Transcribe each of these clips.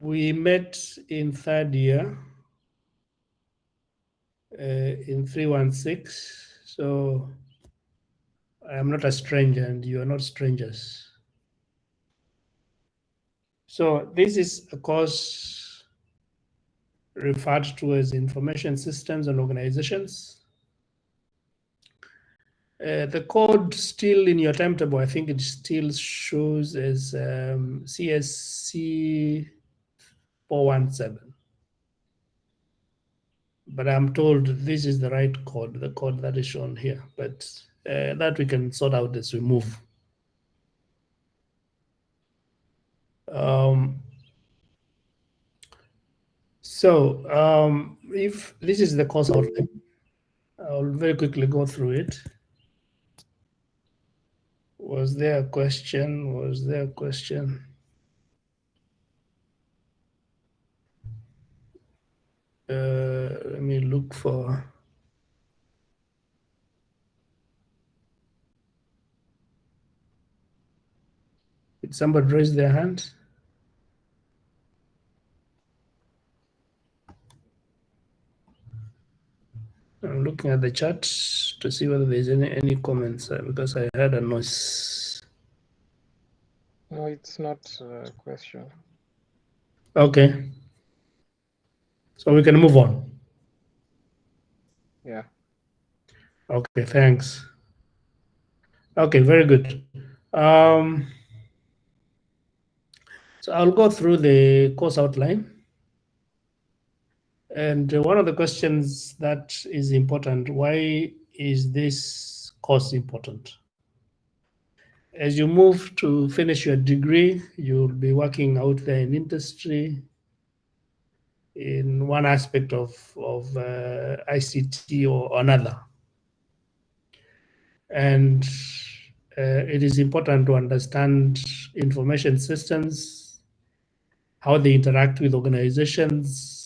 We met in third year in 316. So I am not a stranger and you are not strangers. So this is a course referred to as information systems and organizations. The code still in your timetable, I think it still shows as CSC 417. But I'm told this is the right code, the code that is shown here. But that we can sort out as we move. If this is the course outline, I'll very quickly go through it. Was there a question? Was there a question? Let me look for. Did somebody raise their hand? I'm looking at the chat to see whether there's any comments because I heard a noise. No, it's not a question. Okay. So we can move on. Yeah. Okay, thanks. Okay, very good. So I'll go through the course outline. And one of the questions that is important, why is this course important? As you move to finish your degree, you'll be working out there in industry in one aspect of ICT or another. And it is important to understand information systems, how they interact with organizations,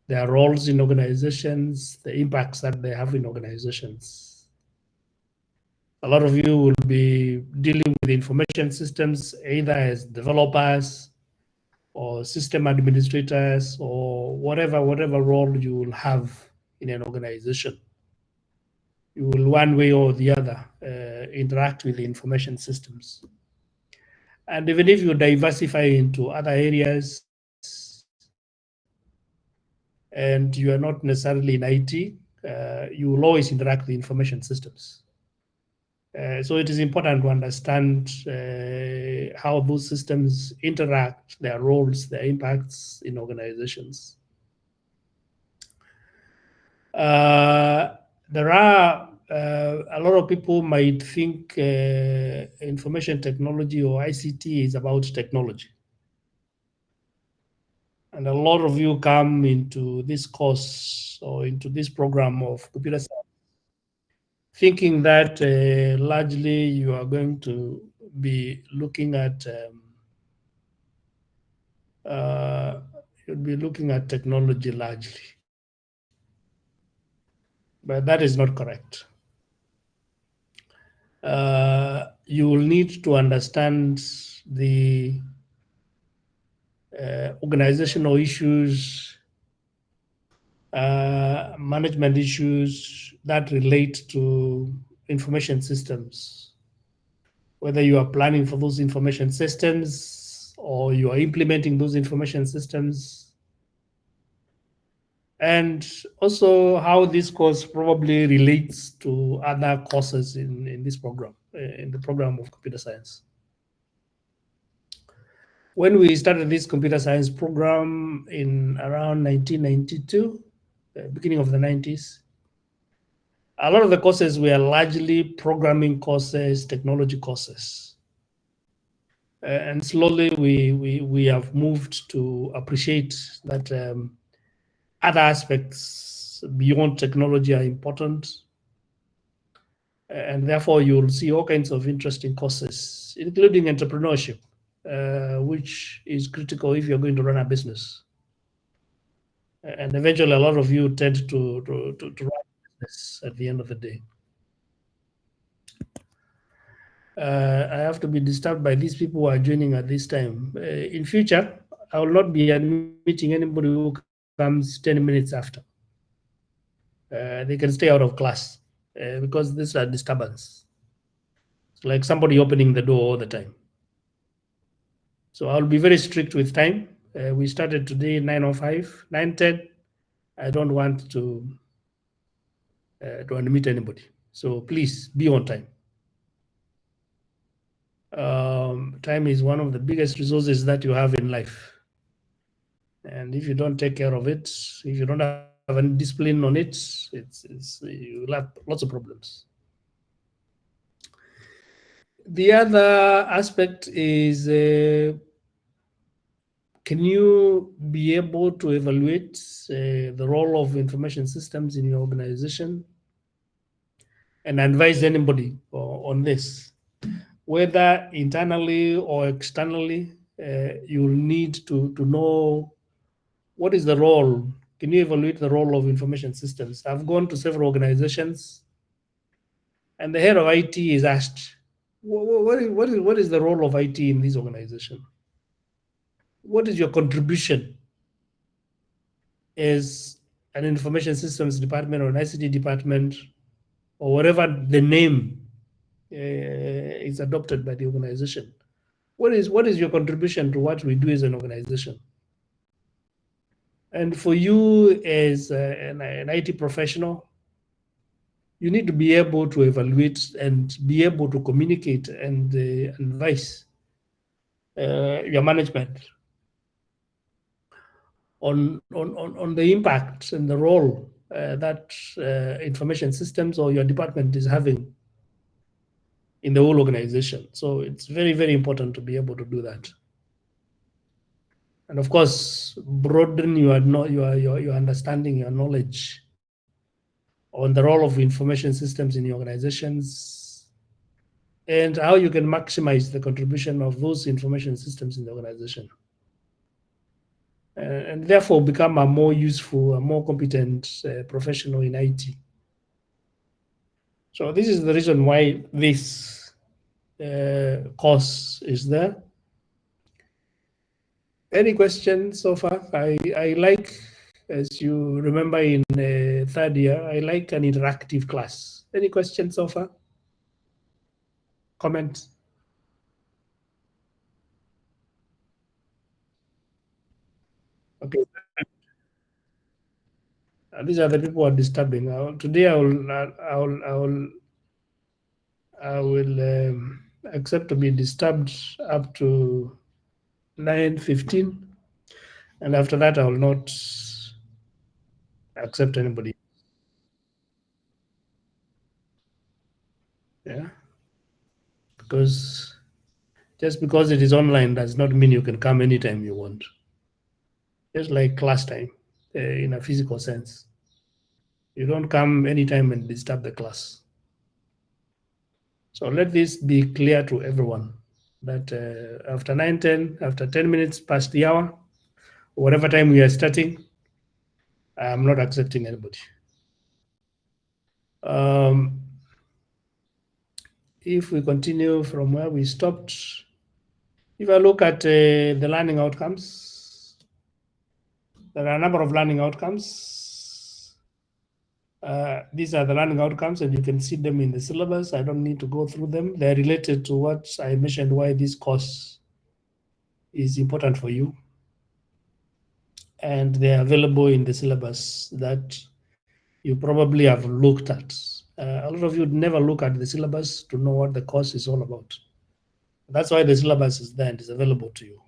their roles in organizations, the impacts that they have in organizations. A lot of you will be dealing with information systems either as developers or system administrators or whatever role you will have in an organization. You will one way or the other interact with the information systems. And even if you diversify into other areas and you are not necessarily in IT, you will always interact with information systems. So it is important to understand how those systems interact, their roles, their impacts in organizations. There are a lot of people might think information technology or ICT is about technology. And a lot of you come into this course or into this program of computer science thinking that largely you are going to be looking at you'll be looking at technology largely. But that is not correct. You will need to understand the organizational issues, management issues that relate to information systems, whether you are planning for those information systems or you are implementing those information systems, and also how this course probably relates to other courses in this program, in the program of computer science. When we started this computer science program in around 1992, beginning of the 90s, a lot of the courses were largely programming courses, technology courses. And slowly we have moved to appreciate that other aspects beyond technology are important. And therefore you'll see all kinds of interesting courses, including entrepreneurship, which is critical if you're going to run a business. And eventually a lot of you tend to run a business at the end of the day. I have to be disturbed by these people who are joining at this time. In future, I will not be admitting anybody who comes 10 minutes after. They can stay out of class because these are disturbance. It's like somebody opening the door all the time. So I'll be very strict with time. We started today 9:05, 9:10. I don't want to admit anybody. So please be on time. Time is one of the biggest resources that you have in life. And if you don't take care of it, if you don't have any discipline on it, you'll have lots of problems. The other aspect is, can you be able to evaluate the role of information systems in your organization and advise anybody on this? Whether internally or externally, you'll need to know what is the role. Can you evaluate the role of information systems? I've gone to several organizations, and the head of IT is asked, what is the role of IT in this organization? What is your contribution as an information systems department or an ICT department, or whatever the name is adopted by the organization? What is your contribution to what we do as an organization? And for you as an IT professional, you need to be able to evaluate and be able to communicate and advise your management on the impact and the role that information systems or your department is having in the whole organization. So it's very, very important to be able to do that. And of course, broaden your understanding, your knowledge on the role of information systems in your organizations and how you can maximize the contribution of those information systems in the organization. And therefore become a more useful, a more competent professional in IT. So this is the reason why this course is there. Any questions so far? I like, as you remember in third year, I like an interactive class. Any questions so far? Comments? Okay. These are the people who are disturbing. Today I will accept to be disturbed up to 9:15, and after that I will not accept anybody. Yeah, because just because it is online does not mean you can come anytime you want. Just like class time, in a physical sense, you don't come anytime and disturb the class. So let this be clear to everyone that after 9:10, after 10 minutes past the hour, whatever time we are starting, I'm not accepting anybody. If we continue from where we stopped, if I look at the learning outcomes, there are a number of learning outcomes. These are the learning outcomes, and you can see them in the syllabus. I don't need to go through them. They're related to what I mentioned, why this course is important for you. And they're available in the syllabus that you probably have looked at. A lot of you never look at the syllabus to know what the course is all about. That's why the syllabus is there and is available to you.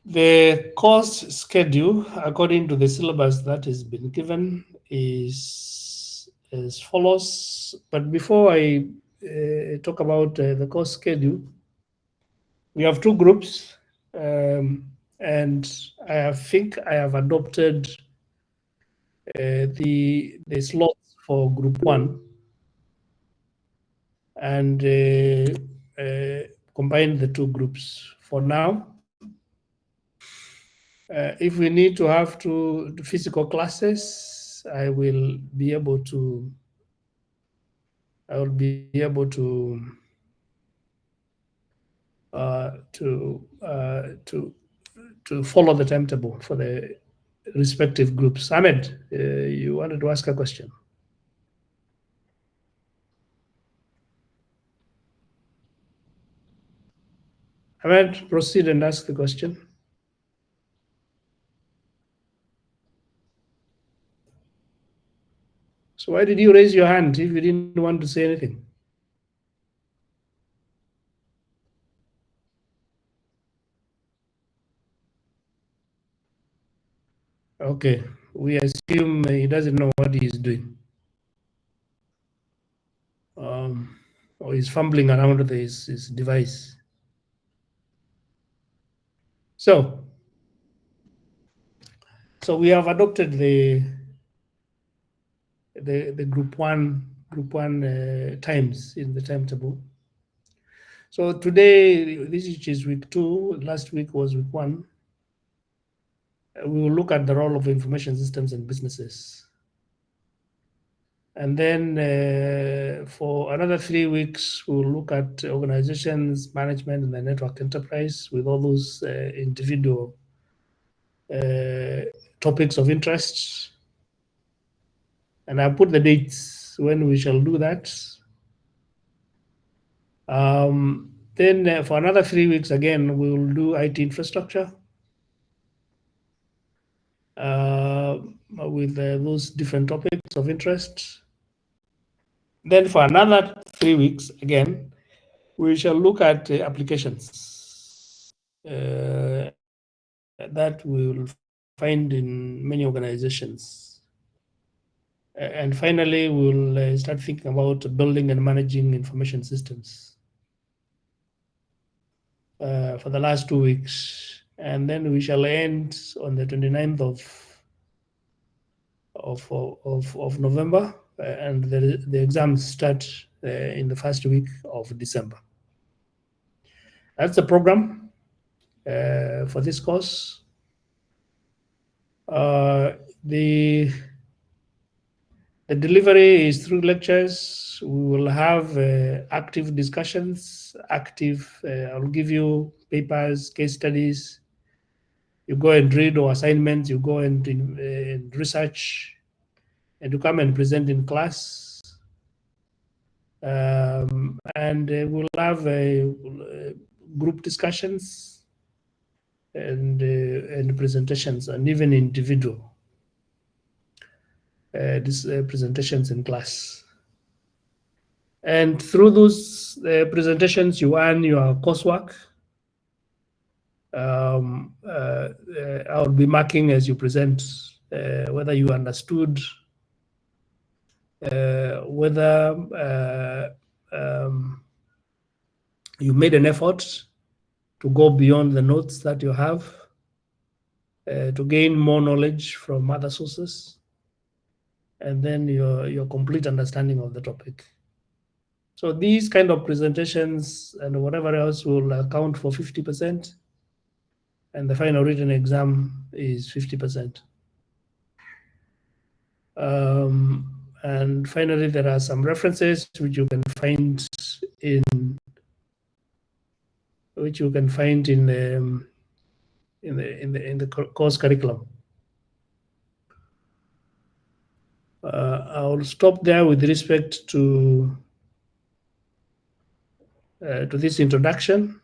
The course schedule, according to the syllabus that has been given, is as follows. But before I talk about the course schedule, we have two groups, and I think I have adopted the slots for group one and combine the two groups for now. If we need to have two physical classes, I will be able to I will be able to follow the timetable for the respective groups. Ahmed, you wanted to ask a question. Ahmed, proceed and ask the question. So why did you raise your hand if you didn't want to say anything? Okay, we assume he doesn't know what he's doing. Or he's fumbling around with his device. So we have adopted the group one times in the timetable. So today, this is week 2. Last week was week 1. We will look at the role of information systems and businesses. And then for another 3 weeks, we'll look at organizations, management, and the network enterprise with all those individual topics of interest. And I'll put the dates when we shall do that. Then for another 3 weeks, again, we will do IT infrastructure with those different topics of interest. Then for another 3 weeks, again, we shall look at applications that we will find in many organizations. And finally, we'll start thinking about building and managing information systems for the last 2 weeks. And then we shall end on the 29th of November, and the exams start in the first week of December. That's the program for this course. The delivery is through lectures. We will have active discussions, I'll give you papers, case studies. You go and read, or assignments, you go and research, and you come and present in class. And we'll have group discussions and presentations, and even individual presentations in class. And through those presentations, you earn your coursework. I'll be marking as you present whether you understood, whether you made an effort to go beyond the notes that you have, to gain more knowledge from other sources, and then your complete understanding of the topic. So these kind of presentations and whatever else will account for 50%, and the final written exam is 50%. And finally, there are some references which you can find in the course curriculum. I'll stop there with respect to this introduction.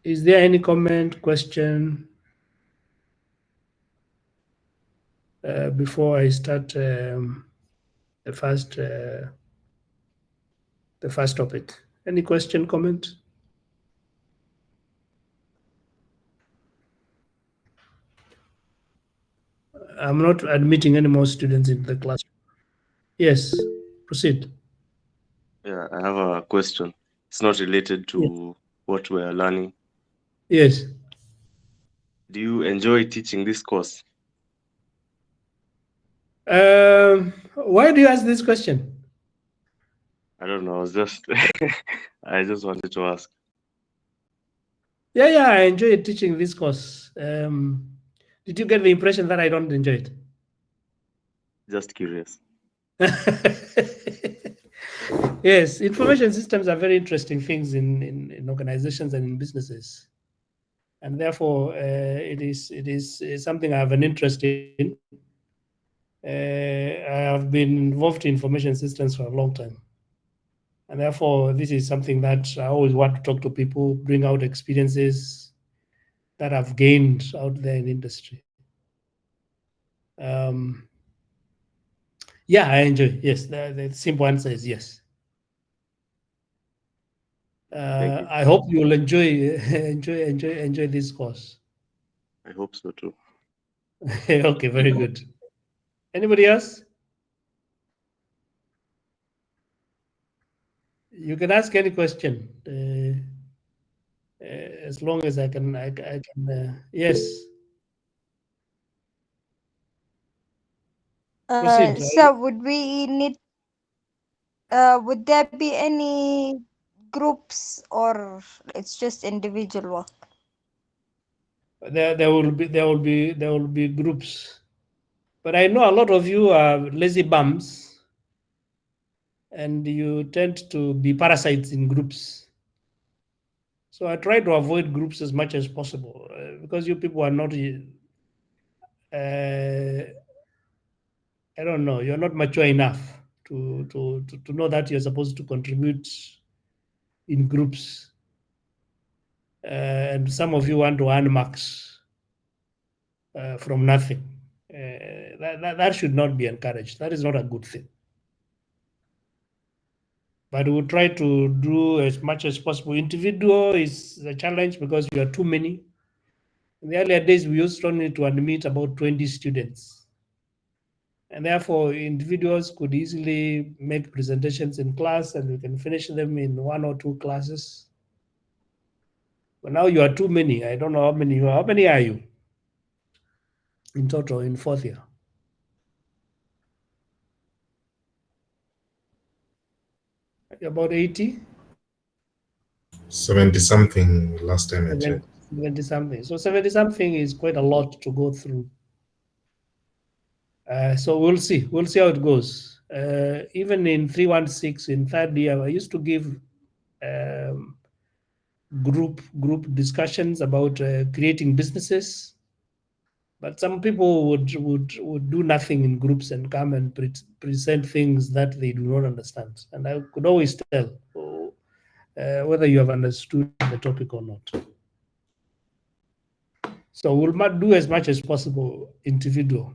Is there any comment, question before I start the first topic? Any question, comment? I'm not admitting any more students into the class. Yes, proceed. Yeah, I have a question. It's not related to what we're learning. Yes. Do you enjoy teaching this course? Why do you ask this question? I don't know. I just wanted to ask. Yeah, I enjoy teaching this course. Did you get the impression that I don't enjoy it? Just curious. Yes, information systems are very interesting things in organizations and in businesses, and therefore it is something I have an interest in. I have been involved in information systems for a long time, and therefore this is something that I always want to talk to people, bring out experiences that I've gained out there in industry. Yeah, I enjoy. Yes, the simple answer is yes. Thank you. I hope you will enjoy enjoy this course. I hope so too. Okay, very good. Anybody else? You can ask any question, as long as I can. I can. Yes, proceed. So would we need, would there be any groups or it's just individual work? There will be groups, but I know a lot of you are lazy bums, and you tend to be parasites in groups. So I try to avoid groups as much as possible because you people are not. I don't know. You're not mature enough to know that you're supposed to contribute in groups, and some of you want to earn marks from nothing. That should not be encouraged. That is not a good thing. But we'll try to do as much as possible. Individual is a challenge because you are too many. In the earlier days, we used only to admit about 20 students. And therefore, individuals could easily make presentations in class and we can finish them in 1 or 2 classes. But now you are too many. I don't know how many you are. How many are you in total in 4th year? About 80? 70 something last time I checked. 70 something. So 70 something is quite a lot to go through. So we'll see. We'll see how it goes. Even in 316 in 3rd year, I used to give group discussions about creating businesses. But some people would do nothing in groups and come and present things that they do not understand. And I could always tell whether you have understood the topic or not. So we'll do as much as possible individual.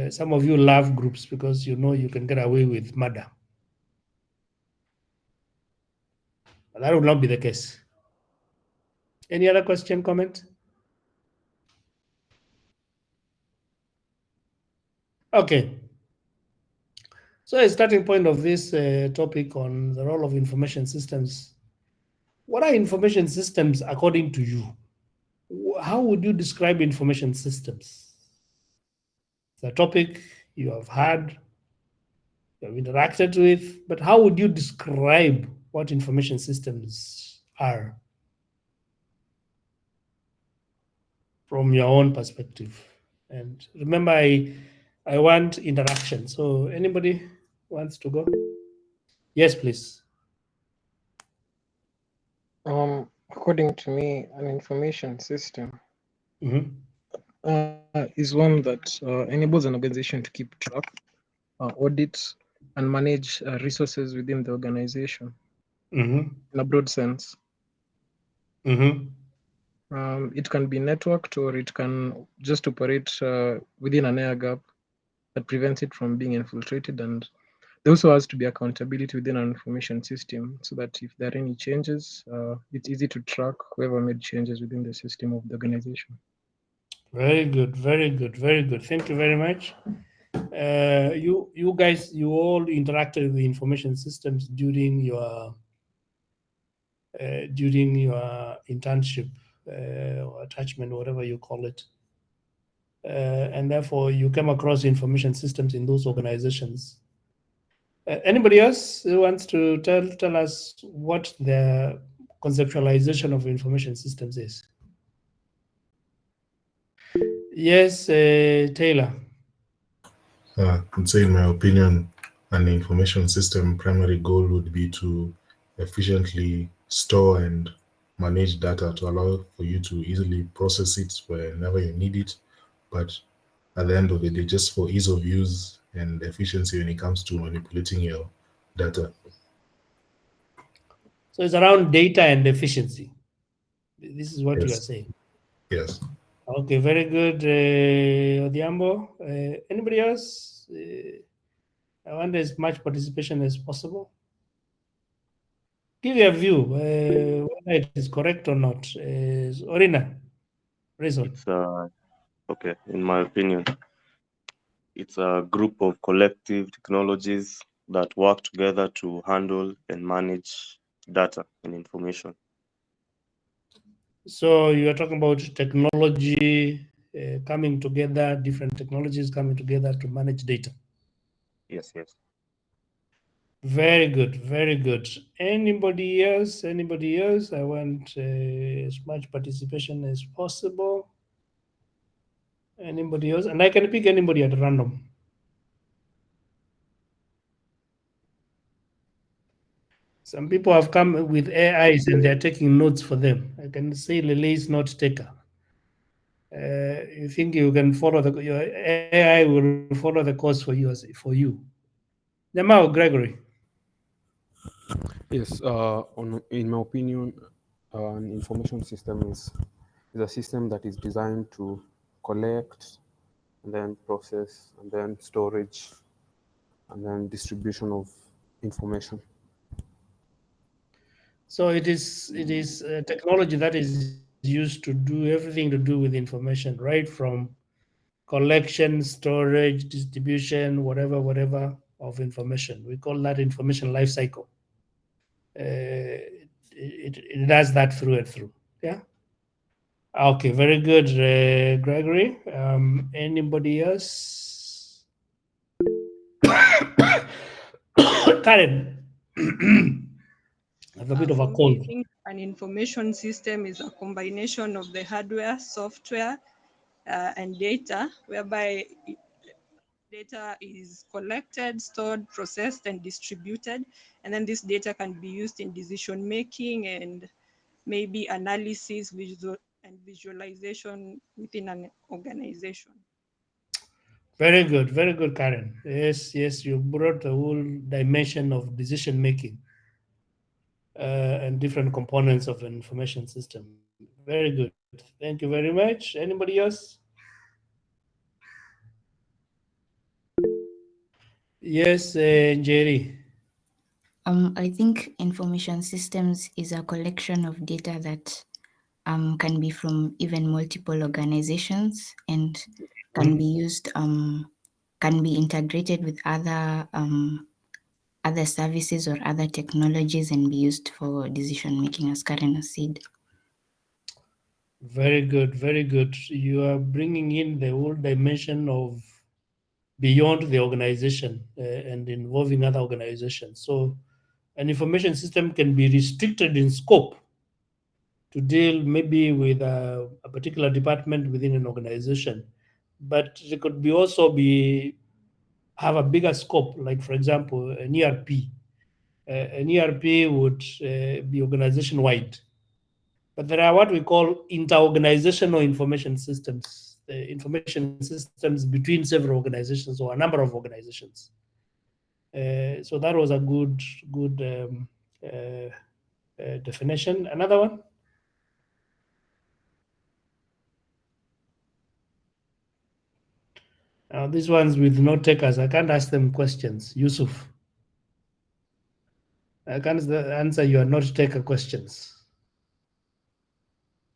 Some of you love groups because you know you can get away with murder. But that will not be the case. Any other question, comment? Okay. So a starting point of this topic on the role of information systems. What are information systems according to you? How would you describe information systems? The topic you have had, you have interacted with, but how would you describe what information systems are from your own perspective? And remember, I want interaction. So anybody wants to go? Yes, please. According to me, an information system Mm-hmm. is one that enables an organization to keep track, audit, and manage resources within the organization Mm-hmm. in a broad sense. Mm-hmm. It can be networked or it can just operate within an air gap that prevents it from being infiltrated. And there also has to be accountability within an information system so that if there are any changes, it's easy to track whoever made changes within the system of the organization. Very good, very good, very good. Thank you very much. You guys, you all interacted with the information systems during your internship or attachment, whatever you call it, and therefore you came across information systems in those organizations. Anybody else who wants to tell us what the conceptualization of information systems is? Yes, Taylor. I'd say, in my opinion, And the information system primary goal would be to efficiently store and manage data to allow for you to easily process it whenever you need it. But at the end of the day, just for ease of use and efficiency when it comes to manipulating your data. So it's around data and efficiency. This is what you are Yes. saying. Yes. Okay, very good, Odhiambo. Anybody else? I want as much participation as possible. Give your view, whether it is correct or not. Orina, reason. It's okay, in my opinion, it's a group of collective technologies that work together to handle and manage data and information. So you are talking about technology coming together, different technologies coming together to manage data. Yes, yes. Very good, very good. Anybody else? Anybody else? I want as much participation as possible. Anybody else? And I can pick anybody at random. Some people have come with AIs and they're taking notes for them. I can say Lele is not taker. You think you can follow your AI will follow the course for you for you. Jamal Gregory. Yes, in my opinion, an information system is a system that is designed to collect and then process and then storage and then distribution of information. So it is technology that is used to do everything to do with information, right? From collection, storage, distribution, whatever of information. We call that information life cycle. It does that through and through. Yeah. Okay, very good, Gregory. Anybody else? Karen. I have a bit of a For me, cold. I think an information system is a combination of the hardware, software, and data, whereby data is collected, stored, processed, and distributed. And then this data can be used in decision making and maybe analysis and visualization within an organization. Very good, Karen. Yes, you brought the whole dimension of decision making and different components of an information system. Very good. Thank you very much. Anybody else? Yes, Jerry. I think information systems is a collection of data that can be from even multiple organizations and can be used, can be integrated with other services or other technologies and be used for decision making, as Karen has said. Very good, very good. You are bringing in the whole dimension of beyond the organization and involving other organizations. So an information system can be restricted in scope to deal maybe with a particular department within an organization, but it could be also have a bigger scope. Like for example, an ERP. An ERP would be organization wide, but there are what we call inter-organizational information systems, information systems between several organizations or a number of organizations. So that was a good definition. Another one. These ones with no takers, I can't ask them questions. Yusuf, I can't answer your not taker questions.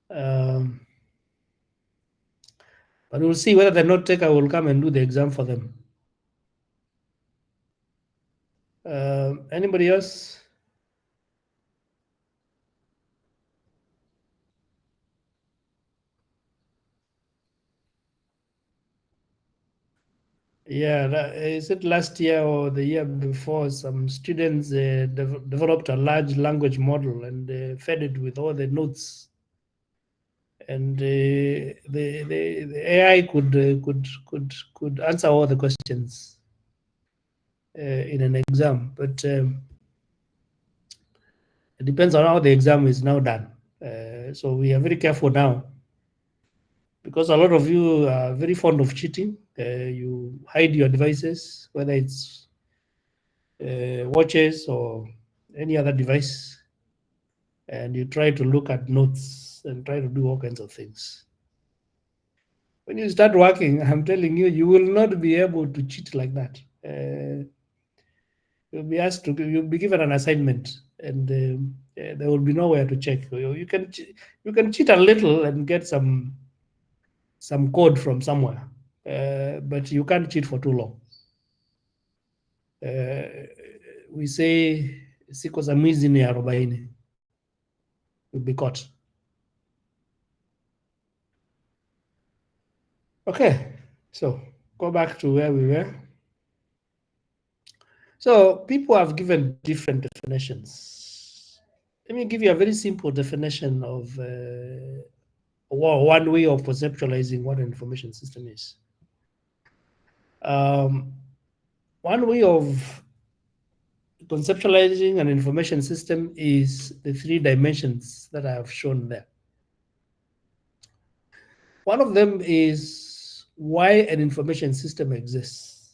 But we'll see whether the note taker will come and do the exam for them. Anybody else? Yeah, is it last year or the year before? Some students developed a large language model and fed it with all the notes, and the AI could answer all the questions. in an exam, but it depends on how the exam is now done. So we are very careful now, because a lot of you are very fond of cheating. You hide your devices, whether it's watches or any other device, and you try to look at notes and try to do all kinds of things. When you start working, I'm telling you, you will not be able to cheat like that. You'll be asked to, you'll be given an assignment, and there will be nowhere to check. You can cheat a little and get some code from somewhere, but you can't cheat for too long. We say siku za mwizi ni 40. You'll be caught. Okay, so go back to where we were. So people have given different definitions. Let me give you a very simple definition of one way of conceptualizing what an information system is. One way of conceptualizing an information system is the 3 dimensions that I have shown there. One of them is why an information system exists.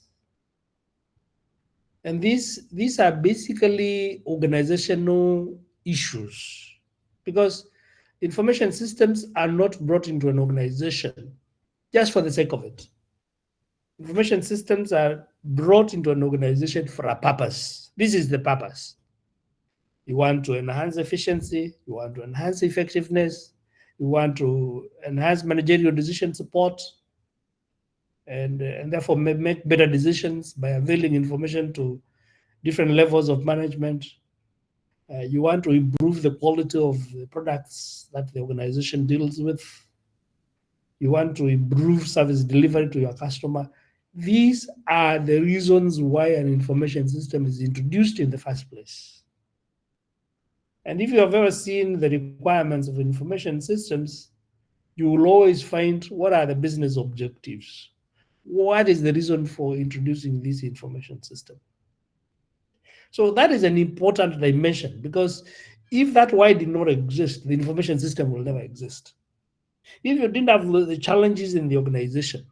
And these are basically organizational issues, because information systems are not brought into an organization just for the sake of it. Information systems are brought into an organization for a purpose. This is the purpose. You want to enhance efficiency, you want to enhance effectiveness, you want to enhance managerial decision support, and therefore make better decisions by availing information to different levels of management. You want to improve the quality of the products that the organization deals with. You want to improve service delivery to your customer. These are the reasons why an information system is introduced in the first place. And if you have ever seen the requirements of information systems, you will always find what are the business objectives. What is the reason for introducing this information system? So that is an important dimension, because if that why did not exist, the information system will never exist. If you didn't have the challenges in the organization,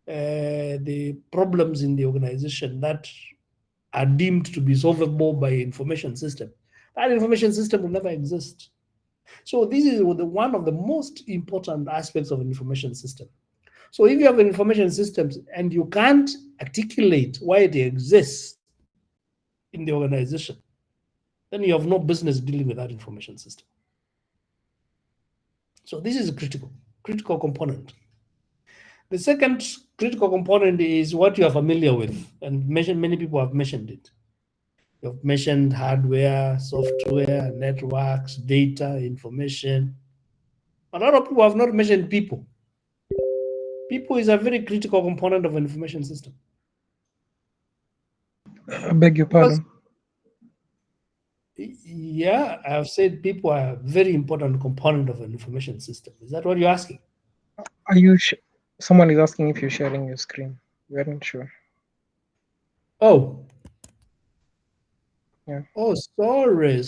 the problems in the organization that are deemed to be solvable by information system, that information system will never exist. So this is one of the most important aspects of an information system. So if you have an information system and you can't articulate why it exists in the organization, then you have no business dealing with that information system. So this is a critical component. The second critical component is what you are familiar with, and many people have mentioned it. You've mentioned hardware, software, networks, data, information. A lot of people have not mentioned people. People is a very critical component of an information system. I beg your pardon. Yeah, I've said people are a very important component of an information system. Is that what you're asking? Are you? Someone is asking if you're sharing your screen. We aren't sure. Oh. Yeah. Oh, sorry.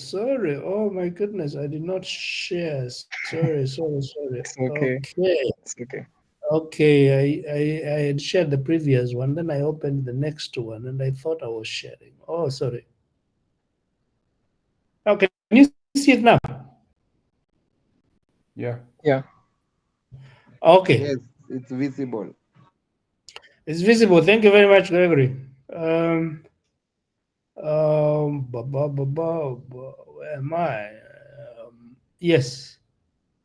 Oh my goodness, I did not share. Sorry. It's okay. It's okay. Okay, I had shared the previous one, then I opened the next one, and I thought I was sharing. Oh, sorry. Okay, can you see it now? Yeah. Yeah. Okay. Yes, it's visible. It's visible. Thank you very much, Gregory. Where am I? Yes.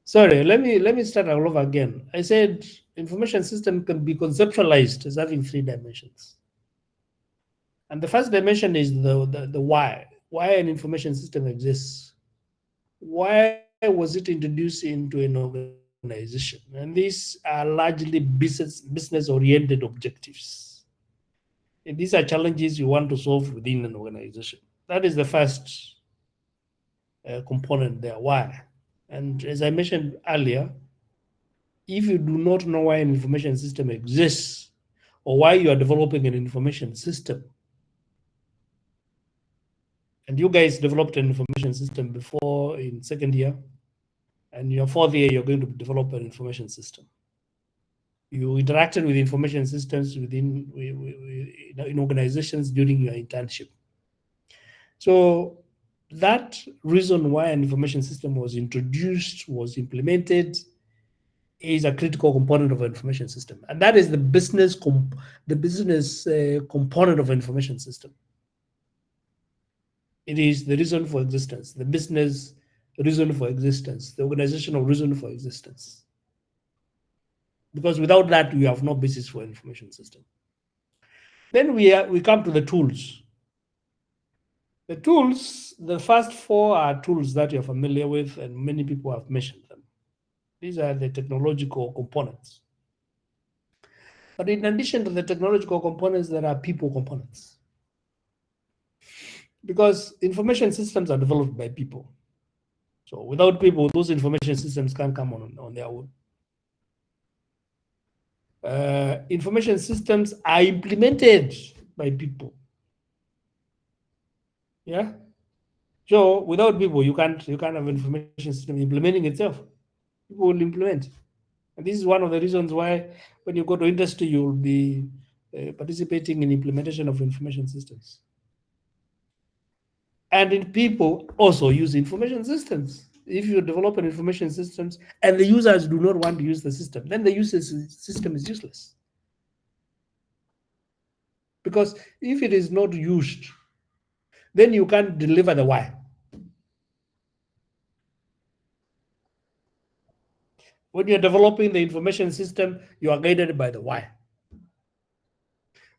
Sorry, let me start all over again. I said information system can be conceptualized as having 3 dimensions. And the first dimension is the why an information system exists. Why was it introduced into an organization? And these are largely business-oriented objectives. And these are challenges you want to solve within an organization. That is the first component there, why. And as I mentioned earlier, if you do not know why an information system exists or why you are developing an information system, And you guys developed an information system before in second year, and your fourth year, you're going to develop an information system. You interacted with information systems within in organizations during your internship. So that reason why an information system was introduced, was implemented, is a critical component of an information system, and that is the business component of an information system. It is the reason for existence, the business reason for existence, the organizational reason for existence. Because without that, we have no basis for information system. Then we come to the tools. The tools, the first four are tools that you're familiar with, and many people have mentioned them. These are the technological components. But in addition to the technological components, there are people components. Because information systems are developed by people. So without people, those information systems can't come on their own. Information systems are implemented by people. Yeah. So without people, you can't have information system implementing itself. People will implement, and this is one of the reasons why when you go to industry, you'll be participating in implementation of information systems. And in people also use information systems. If you develop an information systems and the users do not want to use the system, then the system is useless. Because if it is not used, then you can't deliver the why. When you're developing the information system, you are guided by the why.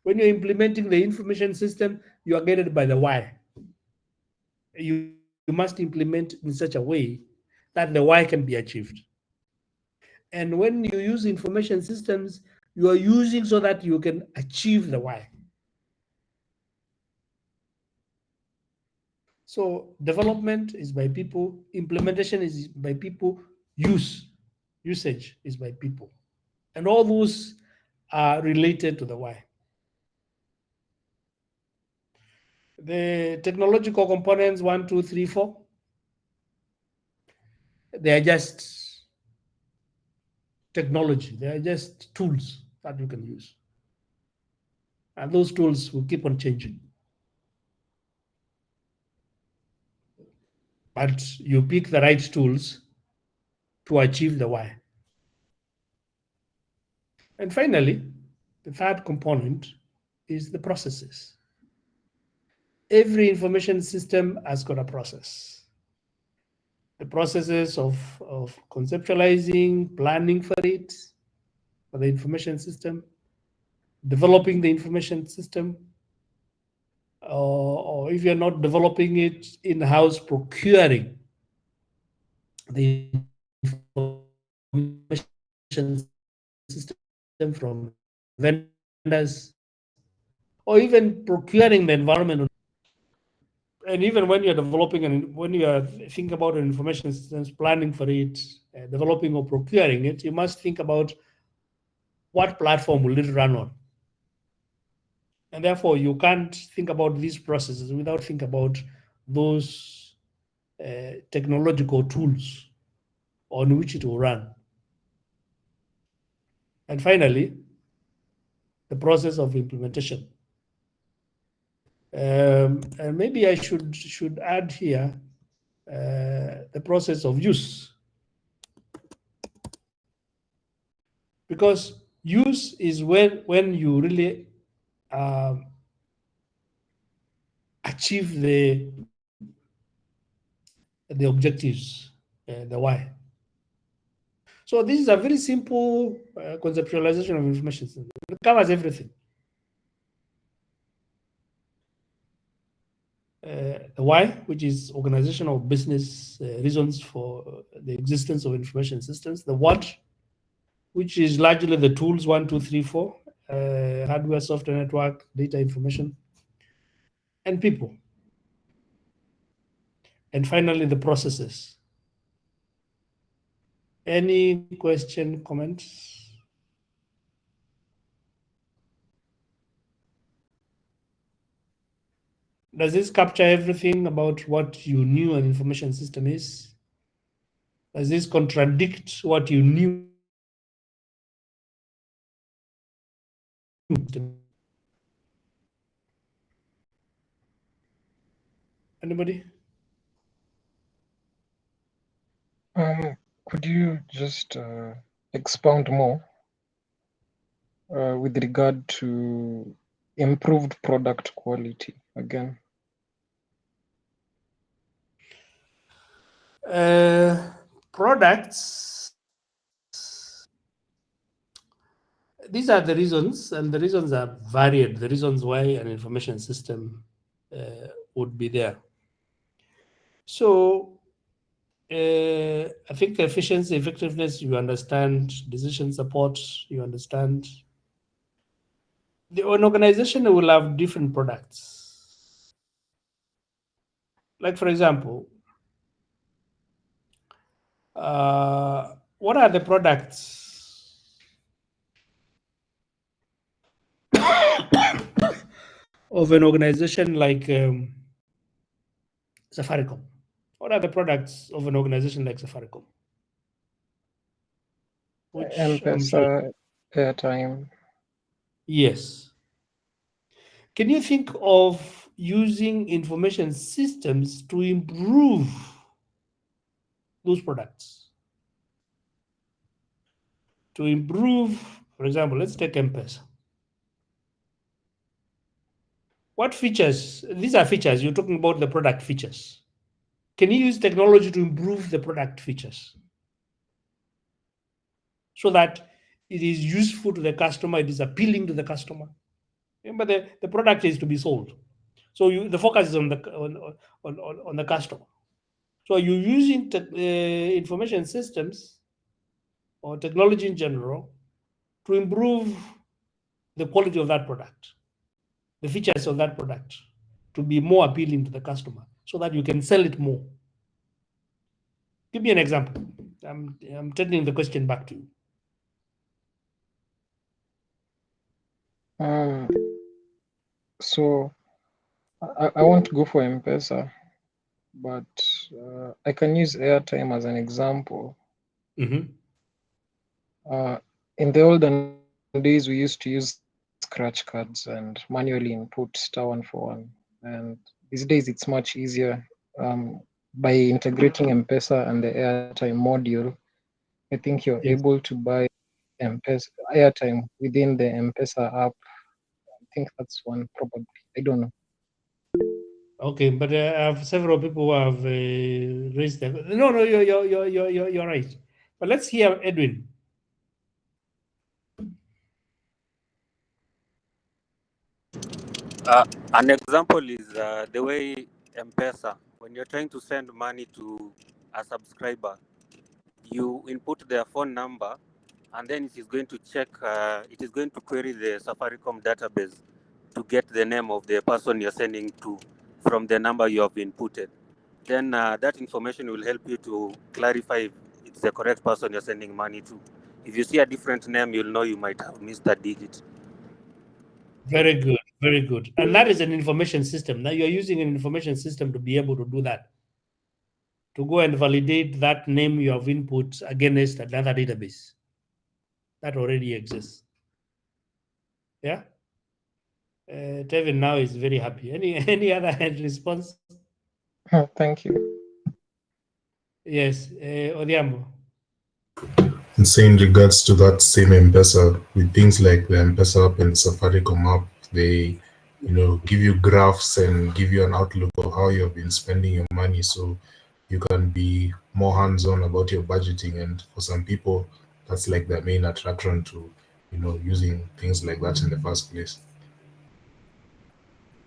When you're implementing the information system, you are guided by the why. You must implement in such a way that the why can be achieved. And when you use information systems, you are using so that you can achieve the why. So development is by people, implementation is by people, usage is by people. And all those are related to the why. The technological components 1, 2, 3, 4, they are just technology. They are just tools that you can use. And those tools will keep on changing. But you pick the right tools to achieve the why. And finally, the third component is the processes. Every information system has got a process. The processes of conceptualizing, planning for it, for the information system, developing the information system, or if you're not developing it in-house, procuring the information system from vendors, or even procuring the environment. And even when you're developing and when you are thinking about an information systems, planning for it, developing or procuring it, you must think about what platform will it run on. And therefore, you can't think about these processes without thinking about those technological tools on which it will run. And finally, the process of implementation. And maybe I should add here the process of use. Because use is when you really achieve the objectives, the why. So this is a very simple conceptualization of information system. It covers everything. The why, which is organizational business reasons for the existence of information systems. The what, which is largely the tools 1, 2, 3, 4, hardware, software, network, data, information, and people. And finally, the processes. Any question, comments? Does this capture everything about what you knew an information system is? Does this contradict what you knew? Anybody? Could you just expound more with regard to improved product quality again? Products, these are the reasons, and the reasons are varied, the reasons why an information system would be there. So I think efficiency, effectiveness, you understand, decision support, you understand. An organization will have different products. Like, for example, what are the products of an organization like Safaricom? What are the products of an organization like Safaricom? Which I'm sure. M-Pesa, airtime. Yes. Can you think of using information systems to improve those products? To improve, for example, let's take M-Pesa. What features? These are features. You're talking about the product features. Can you use technology to improve the product features so that it is useful to the customer, it is appealing to the customer? But the product is to be sold. So the focus is on the customer. So you're using information systems or technology in general to improve the quality of that product, the features of that product, to be more appealing to the customer so that you can sell it more. Give me an example. I'm turning the question back to you. So I want to go for M-Pesa, but I can use airtime as an example. Mm-hmm. In the olden days, we used to use scratch cards and manually input *141. And these days, it's much easier by integrating M-Pesa and the airtime module. I think you're able to buy M-Pesa airtime within the M-Pesa app. I think that's one probably. I don't know. Okay, but I have several people who have raised their. No, you're right. But let's hear Edwin. An example is the way M-Pesa, when you're trying to send money to a subscriber, you input their phone number, and then it is going to check, it is going to query the Safaricom database to get the name of the person you're sending to from the number you have inputted. Then that information will help you to clarify if it's the correct person you're sending money to. If you see a different name, you'll know you might have missed a digit. Very good, very good. And that is an information system. Now you're using an information system to be able to do that, to go and validate that name you have input against another database that already exists. Yeah. Tevin now is very happy. Any other response? Thank you. Yes, Odiambo. And same regards to that same M-Pesa, with things like the M-Pesa app and Safaricom app, they give you graphs and give you an outlook of how you've been spending your money, so you can be more hands-on about your budgeting. And for some people, that's like their main attraction to using things like that in the first place.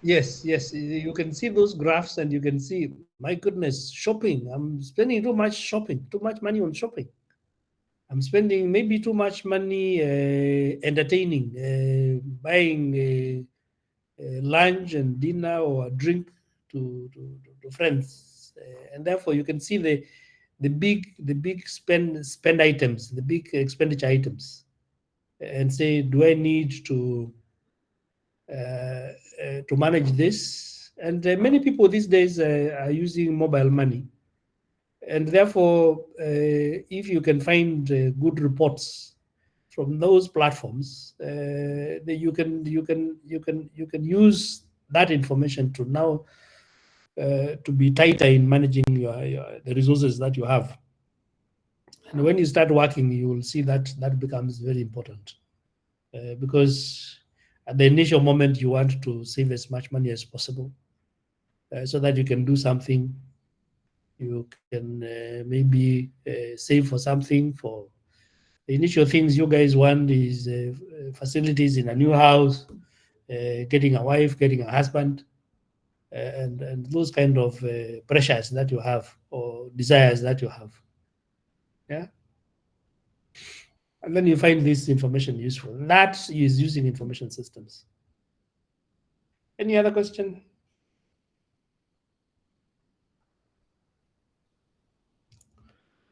Yes, you can see those graphs and you can see, my goodness, shopping. I'm spending too much shopping, too much money on shopping. I'm spending maybe too much money entertaining, buying lunch and dinner or a drink to friends, and therefore you can see the big spend items, the big expenditure items, and say, do I need to manage this? And many people these days are using mobile money. And therefore, if you can find good reports from those platforms, then you can use that information to now to be tighter in managing the resources that you have. And when you start working, you will see that that becomes very important because at the initial moment you want to save as much money as possible so that you can do something. You can maybe save for something. For the initial things you guys want is facilities in a new house, getting a wife, getting a husband, and those kind of pressures that you have or desires that you have. Yeah. And then you find this information useful. That is using information systems. Any other question?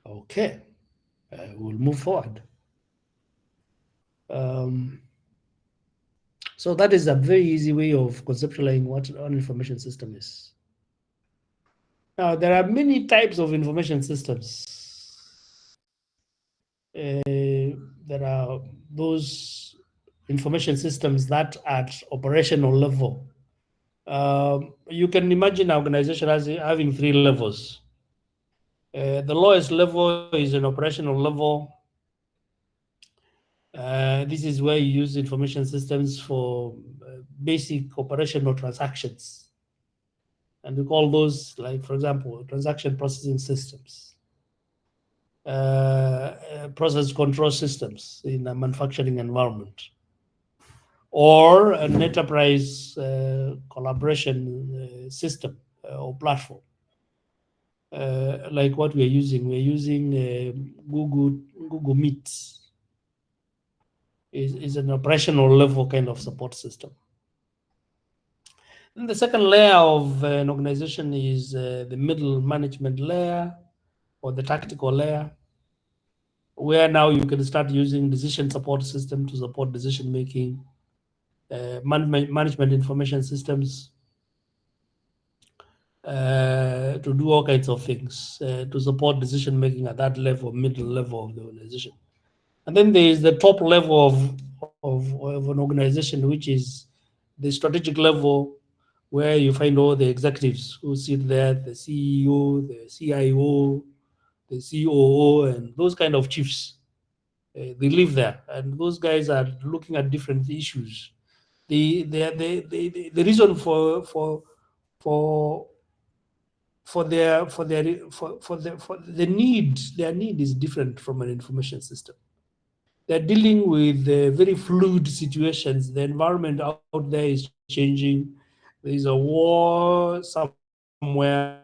Okay, we'll move forward. So that is a very easy way of conceptualizing what an information system is. Now, there are many types of information systems. There are those information systems that at operational level. You can imagine an organization as having 3 levels. The lowest level is an operational level. This is where you use information systems for basic operational transactions. And we call those, like, for example, transaction processing systems, process control systems in a manufacturing environment, or an enterprise collaboration system or platform. Like what we're using Google Meet is an operational level kind of support system. And the second layer of an organization is the middle management layer or the tactical layer, where now you can start using decision support system to support decision making, management information systems, to do all kinds of things to support decision making at that level, middle level of the organization. And then there is the top level of an organization, which is the strategic level, where you find all the executives who sit there, the CEO, the CIO, the COO, and those kind of chiefs. They live there, and those guys are looking at different issues. The reason for the need, their need is different from an information system. They're dealing with very fluid situations. The environment out there is changing. There's a war somewhere.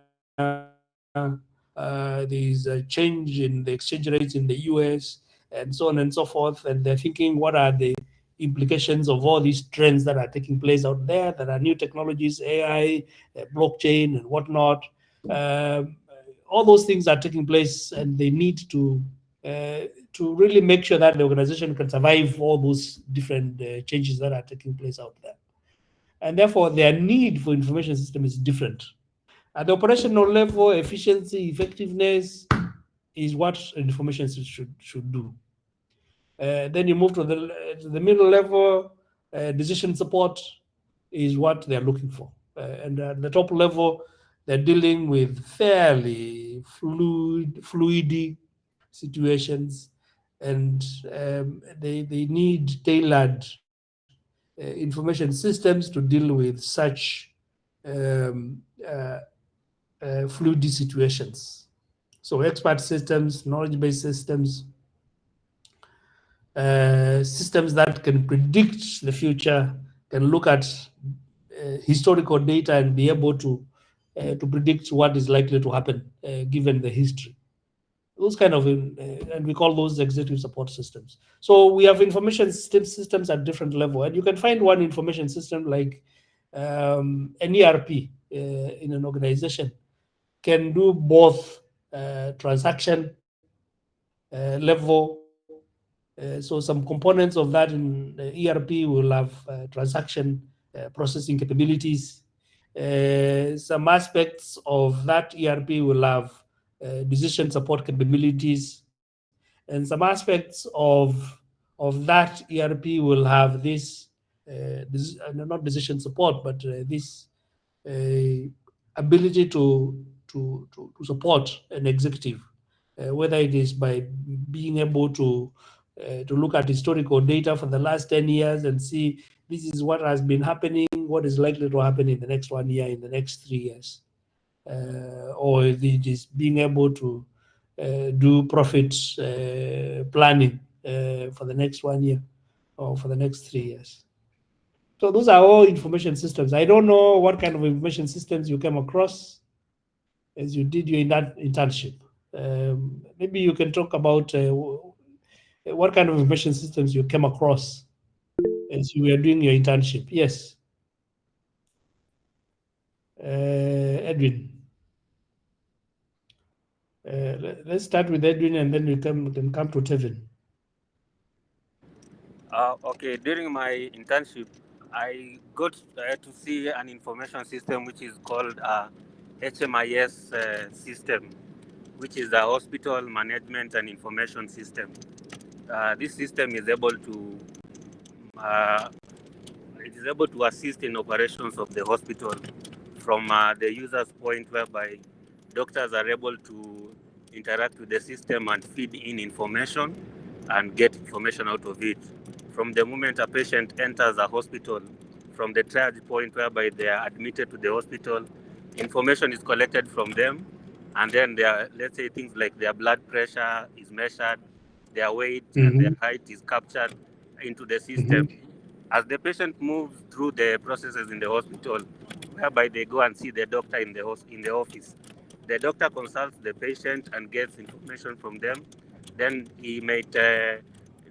There's a change in the exchange rates in the US, and so on and so forth. And they're thinking, what are the implications of all these trends that are taking place out there? There are new technologies, AI, blockchain, and whatnot. All those things are taking place, and they need to really make sure that the organization can survive all those different changes that are taking place out there. And therefore, their need for information system is different. At the operational level, efficiency, effectiveness is what information should do. Then you move to the middle level, decision support is what they're looking for. And at the top level, they're dealing with fairly fluid situations, and they need tailored information systems to deal with such fluid situations. So expert systems, knowledge-based systems, systems that can predict the future, can look at historical data and be able to predict what is likely to happen given the history. Those kind of, and we call those executive support systems. So we have information systems at different level, and you can find one information system like an ERP in an organization can do both transaction level. So some components of that in ERP will have transaction processing capabilities. Some aspects of that ERP will have decision support capabilities, and some aspects of that ERP will have this, not decision support, but this ability to support an executive, whether it is by being able to look at historical data for the last 10 years and see this is what has been happening, what is likely to happen in the next 1 year, in the next 3 years. Or it is being able to do profit planning for the next 1 year or for the next 3 years. So those are all information systems. I don't know what kind of information systems you came across as you did your internship. Maybe you can talk about what kind of information systems you came across as you were doing your internship. Yes. Edwin. Let's start with Edwin, and then we can come to Tevin. Okay, during my internship, I got to see an information system which is called HMIS system, which is the Hospital Management and Information System. This system is able to assist in operations of the hospital from the user's point, whereby doctors are able to interact with the system and feed in information and get information out of it. From the moment a patient enters a hospital, from the triage point whereby they are admitted to the hospital, information is collected from them, and then let's say things like their blood pressure is measured, their weight and their height is captured into the system. As the patient moves through the processes in the hospital, whereby they go and see the doctor in the office, the doctor consults the patient and gets information from them. Then he might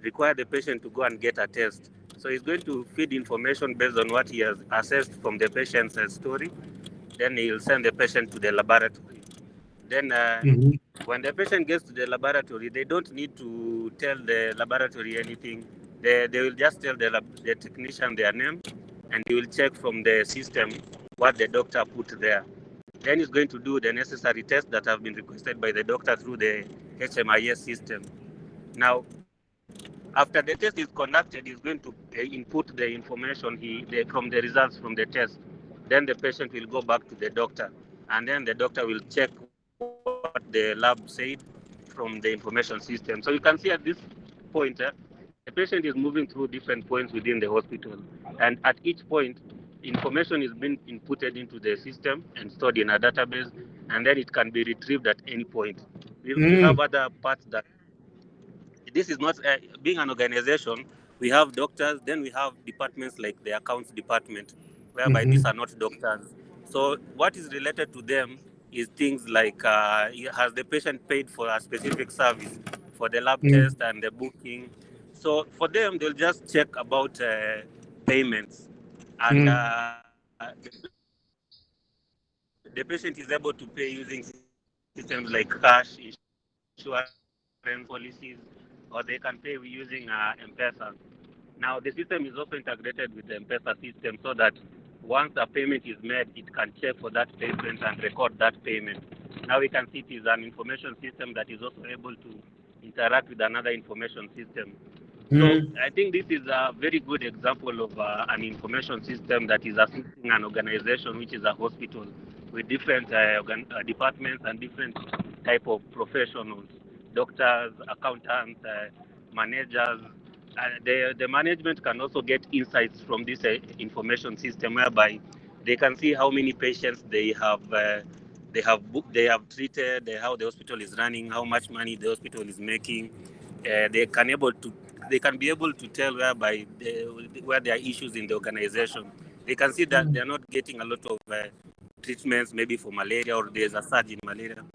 require the patient to go and get a test. So he's going to feed information based on what he has assessed from the patient's story. Then he'll send the patient to the laboratory. Then when the patient gets to the laboratory, they don't need to tell the laboratory anything. They will just tell the technician their name, and he will check from the system what the doctor put there. Then he's going to do the necessary tests that have been requested by the doctor through the HMIS system. Now, after the test is conducted, he's going to input the information from the results from the test. Then the patient will go back to the doctor, and then the doctor will check what the lab said from the information system. So you can see at this point, the patient is moving through different points within the hospital, and at each point, information is being inputted into the system and stored in a database, and then it can be retrieved at any point. We have other parts that this is not being an organization. We have doctors, then we have departments like the accounts department, whereby these are not doctors. So what is related to them is things like has the patient paid for a specific service, for the lab test and the booking. So for them, they'll just check about payments, and the patient is able to pay using systems like cash, insurance policies, or they can pay using M-Pesa. Now, the system is also integrated with the M-Pesa system so that once a payment is made, it can check for that payment and record that payment. Now we can see it is an information system that is also able to interact with another information system. So I think this is a very good example of an information system that is assisting an organization, which is a hospital, with different departments and different type of professionals, doctors, accountants, managers. The management can also get insights from this information system, whereby they can see how many patients they have booked, they have treated, how the hospital is running, how much money the hospital is making. They can be able to tell where there are issues in the organization. They can see that they're not getting a lot of treatments, maybe for malaria, or there's a surge in malaria.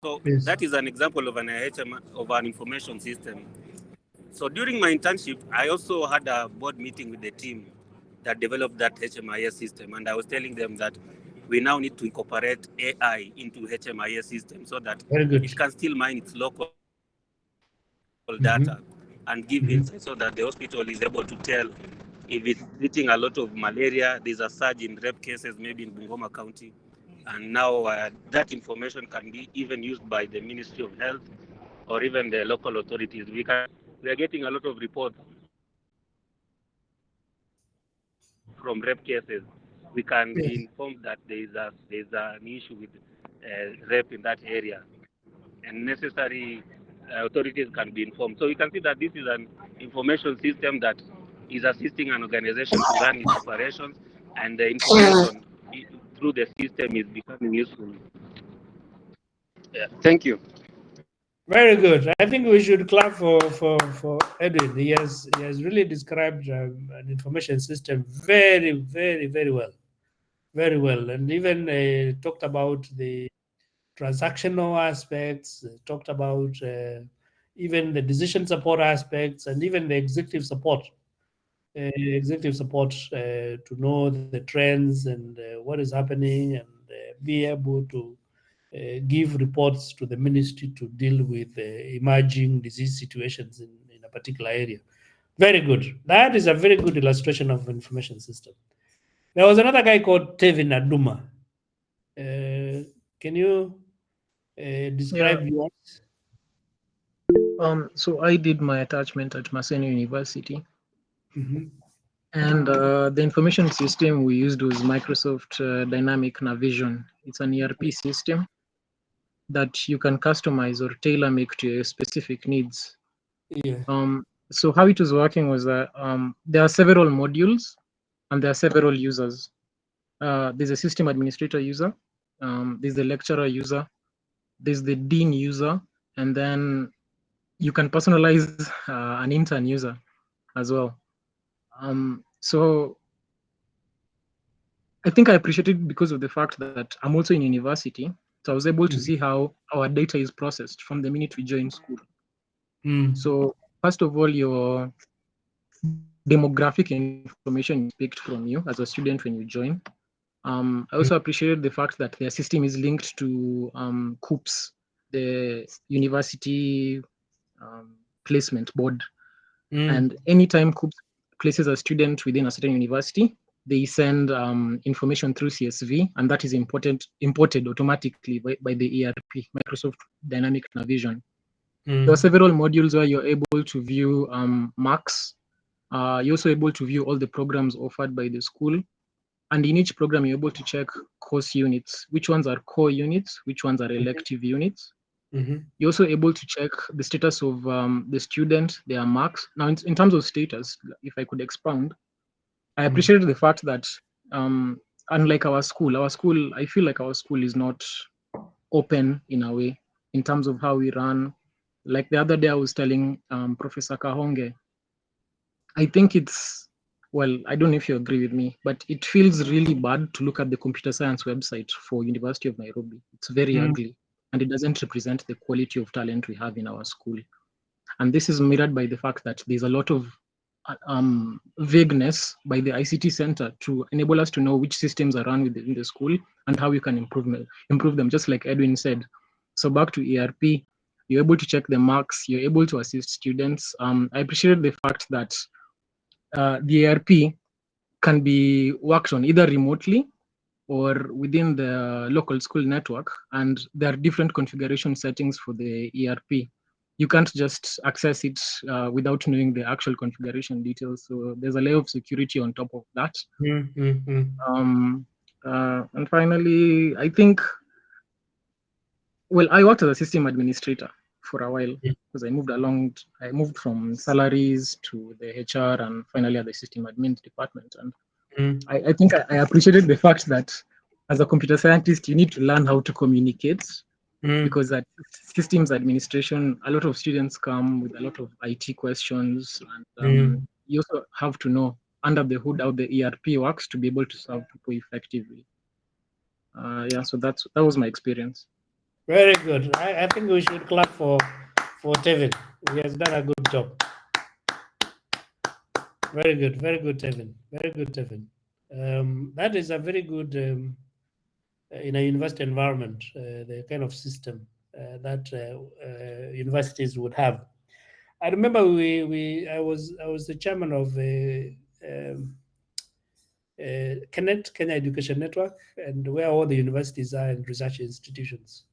So that is an example of an information system. So during my internship, I also had a board meeting with the team that developed that HMIS system, and I was telling them that we now need to incorporate AI into HMIS system so that it can still mine its local data and give insights so that the hospital is able to tell If it's treating a lot of malaria, there's a surge in rape cases, maybe in Bungoma County. And now that information can be even used by the Ministry of Health or even the local authorities. We are getting a lot of reports from rape cases. We can be informed that there's an issue with rape in that area, and necessary authorities can be informed. So we can see that this is an information system that is assisting an organization to run its operations, and the information through the system is becoming useful. Yeah. Thank you. Very good. I think we should clap for Edwin. He has really described an information system very, very, very well. Very well. And even talked about the transactional aspects, talked about even the decision support aspects, and even the executive support. To know the trends and what is happening, and be able to give reports to the ministry to deal with emerging disease situations in a particular area. Very good. That is a very good illustration of information system. There was another guy called Tevin Aduma. Can you describe yours? So I did my attachment at Maseno University. Mm-hmm. And the information system we used was Microsoft Dynamic Navision. It's an ERP system that you can customize or tailor make to your specific needs. Yeah. So how it was working was that there are several modules and there are several users. There's a system administrator user, there's the lecturer user, there's the dean user, and then you can personalize an intern user as well. So I think I appreciate it because of the fact that I'm also in university. So I was able to see how our data is processed from the minute we join school. So first of all, your demographic information is picked from you as a student when you join. I also appreciated the fact that their system is linked to COOPS, the University Placement Board. And anytime COOPS places a student within a certain university, they send information through CSV, and that is imported automatically by the ERP, Microsoft Dynamic Navision. There are several modules where you're able to view marks. You're also able to view all the programs offered by the school. And in each program, you're able to check course units, which ones are core units, which ones are elective units. You're also able to check the status of the student, their marks. Now, in terms of status, if I could expound, I appreciated the fact that unlike our school, I feel like our school is not open in a way in terms of how we run. Like the other day, I was telling Professor Kahonge, I think well, I don't know if you agree with me, but it feels really bad to look at the computer science website for University of Nairobi. It's very ugly, and it doesn't represent the quality of talent we have in our school. And this is mirrored by the fact that there's a lot of vagueness by the ICT Center to enable us to know which systems are run within the school and how we can improve them, just like Edwin said. So back to ERP, you're able to check the marks, you're able to assist students. I appreciated the fact that the ERP can be worked on either remotely or within the local school network, and there are different configuration settings for the ERP. You can't just access it without knowing the actual configuration details. So there's a layer of security on top of that. And finally, I think, well, I worked as a system administrator for a while because I moved from salaries to the HR and finally at the system admin department. And I think I appreciated the fact that as a computer scientist, you need to learn how to communicate because at systems administration, a lot of students come with a lot of IT questions. And you also have to know under the hood how the ERP works to be able to serve people effectively. So that was my experience. Very good. I think we should clap for Tevin. He has done a good job. Very good, Tevin. Very good, Tevin. That is a very good, in a university environment, the kind of system that universities would have. I remember I was the chairman of KENET, Kenya Education Network, and where all the universities are and research institutions.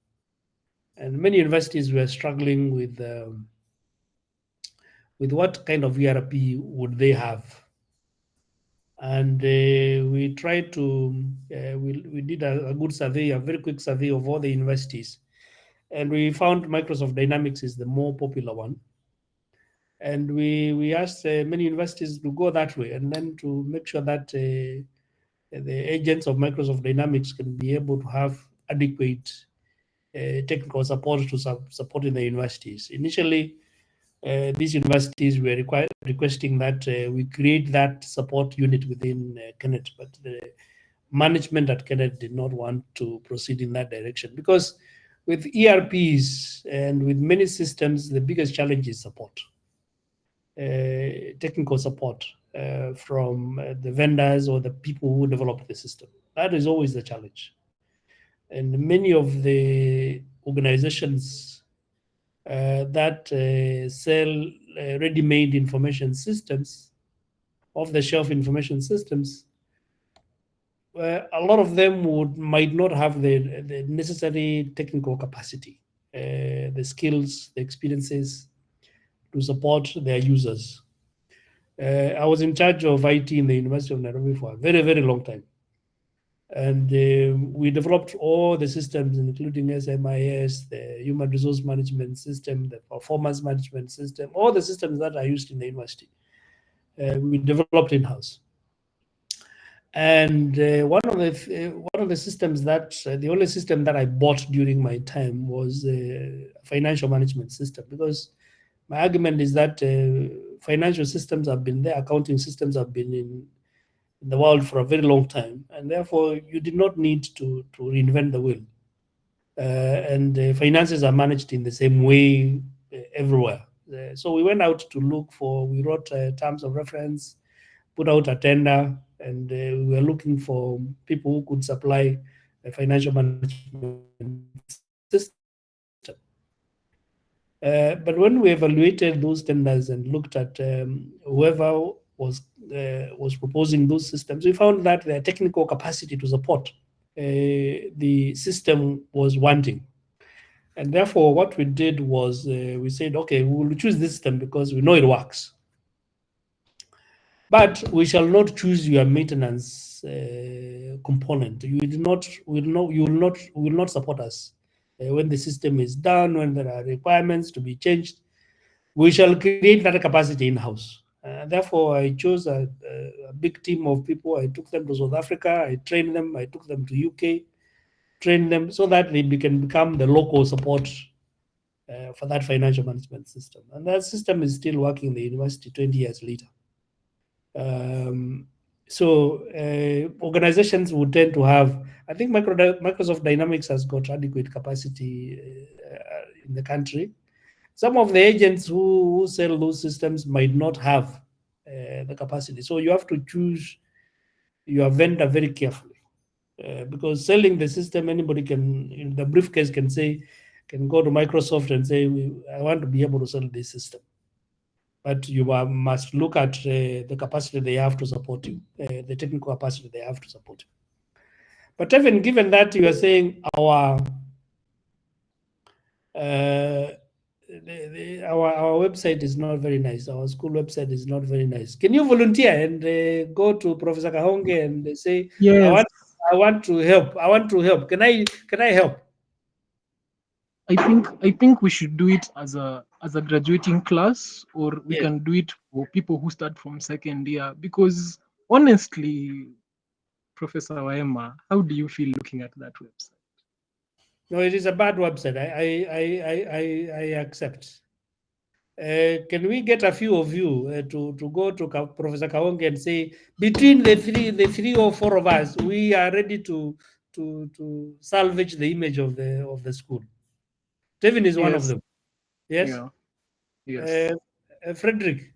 And many universities were struggling with what kind of ERP would they have. And we tried to, we did a good survey, a very quick survey of all the universities. And we found Microsoft Dynamics is the more popular one. And we asked many universities to go that way, and then to make sure that the agents of Microsoft Dynamics can be able to have adequate technical support to support in the universities. Initially, these universities were requesting that we create that support unit within KENET, but the management at KENET did not want to proceed in that direction, because with ERPs and with many systems, the biggest challenge is support. Technical support from the vendors or the people who develop the system. That is always the challenge. And many of the organizations that sell ready-made information systems, off-the-shelf information systems, a lot of them might not have the necessary technical capacity, the skills, the experiences to support their users. I was in charge of IT in the University of Nairobi for a very, very long time. And we developed all the systems, including SMIS, the human resource management system, the performance management system, all the systems that are used in the university. We developed in-house. And one of the systems that the only system that I bought during my time was a financial management system, because my argument is that financial systems have been there, accounting systems have been in the world for a very long time, and therefore you did not need to reinvent the wheel. And finances are managed in the same way everywhere. So we went out to look for, we wrote terms of reference, put out a tender, and we were looking for people who could supply a financial management system. But when we evaluated those tenders and looked at whoever was proposing those systems, we found that their technical capacity to support the system was wanting. And therefore, what we did was we said, okay, we will choose this system because we know it works. But we shall not choose your maintenance component. You will not support us when the system is done, when there are requirements to be changed. We shall create that capacity in-house. Therefore, I chose a big team of people. I took them to South Africa. I trained them. I took them to UK, trained them so that they can become the local support for that financial management system. And that system is still working in the university 20 years later. So organizations would tend to have, I think Microsoft Dynamics has got adequate capacity in the country. Some of the agents who sell those systems might not have the capacity. So you have to choose your vendor very carefully. Because selling the system, anybody can, in the briefcase can go to Microsoft and say, I want to be able to sell this system. But you must look at the capacity they have to support you, the technical capacity they have to support you. But even given that, you are saying our website is not very nice. Our school website is not very nice. Can you volunteer and go to Professor Kahonge and say, Yes. I want to help. I want to help. Can I help? I think we should do it as a graduating class, or we can do it for people who start from second year. Because honestly, Professor Waema, how do you feel looking at that website? No, it is a bad website. I accept. Can we get a few of you to go to Professor Kahonge and say, between the three or four of us, we are ready to salvage the image of the school. Devin is one of them. Yes. Yeah. Yes. Frederick.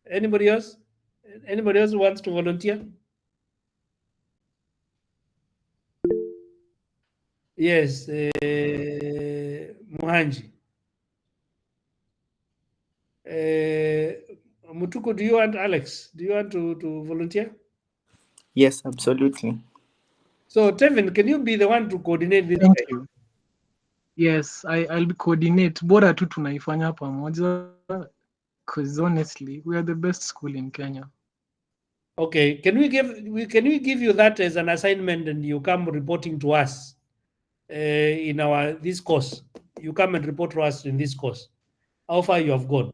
Anybody else? Anybody else who wants to volunteer? Yes. Muhanji. Mutuku, do you want Alex? Do you want to volunteer? Yes, absolutely. So Tevin, can you be the one to coordinate this? Thank you. Yes, I'll be coordinate. Bora tu tunaifanya pamoja, because honestly, we are the best school in Kenya. Okay, can we give you that as an assignment, and you come reporting to us in this course? You come and report to us in this course. How far you have gone?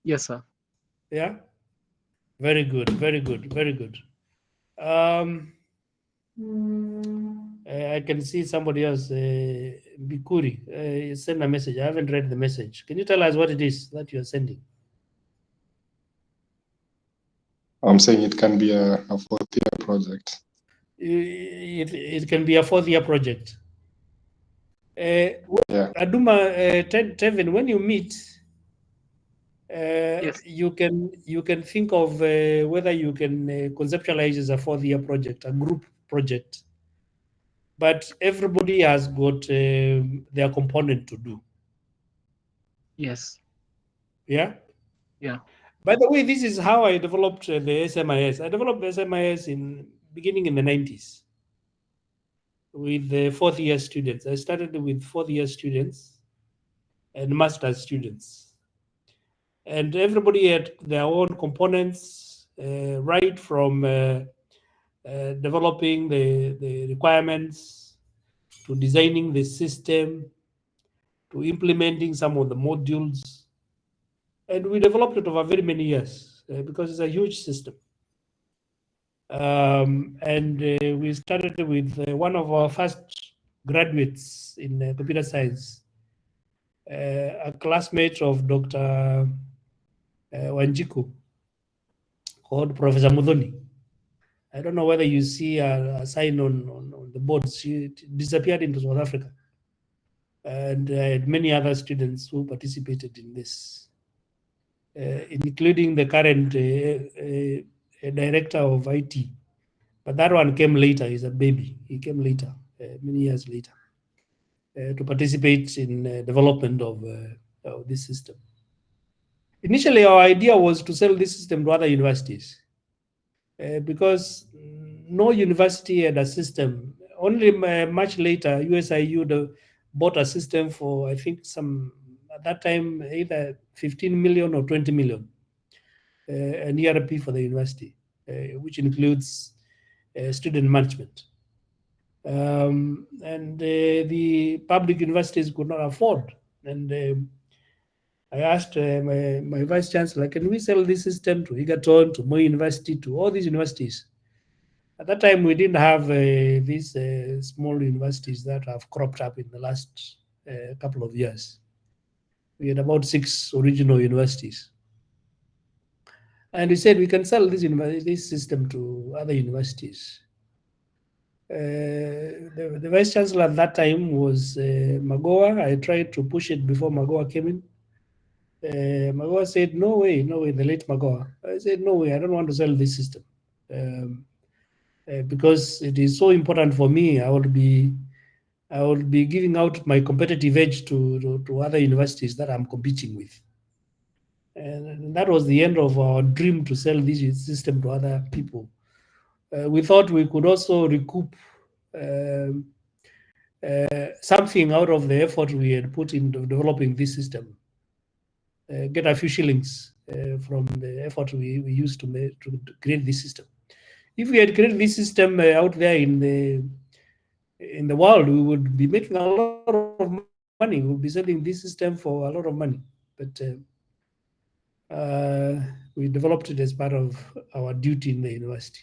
Yes, sir. Yeah. Very good. Very good. Very good. I can see somebody else, Bikuri, send a message. I haven't read the message. Can you tell us what it is that you are sending? I'm saying it can be a fourth-year project. It can be a fourth-year project. Aduma, Tevin, when you meet, Yes. you can think of whether you can conceptualize as a fourth-year project, a group project. But everybody has got their component to do. Yes. Yeah? Yeah. By the way, this is how I developed the SMIS. I developed the SMIS beginning in the 90s with the fourth-year students. I started with fourth-year students and master's students. And everybody had their own components, right from developing the requirements, to designing the system, to implementing some of the modules. And we developed it over very many years because it's a huge system. And we started with one of our first graduates in computer science, a classmate of Dr. Wanjiku, called Professor Mudhoni. I don't know whether you see a sign on the board. She disappeared into South Africa. And I had many other students who participated in this, including the current director of IT. But that one came later. He's a baby. He came later, many years later, to participate in development of this system. Initially, our idea was to sell this system to other universities because no university had a system. Only much later, USIU bought a system for, I think, at that time, either 15 million or 20 million, an ERP for the university, which includes student management. And the public universities could not afford. And I asked my vice chancellor, can we sell this system to Egerton, to Moi University, to all these universities? At that time, we didn't have these small universities that have cropped up in the last couple of years. We had about 6 original universities. And we said we can sell this system to other universities. The vice chancellor at that time was Magoa. I tried to push it before Magoa came in. Magoa said, no way, the late Magoa. I said, no way, I don't want to sell this system. Because it is so important for me. I would be giving out my competitive edge to other universities that I'm competing with. And that was the end of our dream to sell this system to other people. We thought we could also recoup something out of the effort we had put into developing this system, get a few shillings from the effort we used to create this system. If we had created this system out there in the world, we would be making a lot of money. We would be selling this system for a lot of money. But we developed it as part of our duty in the university.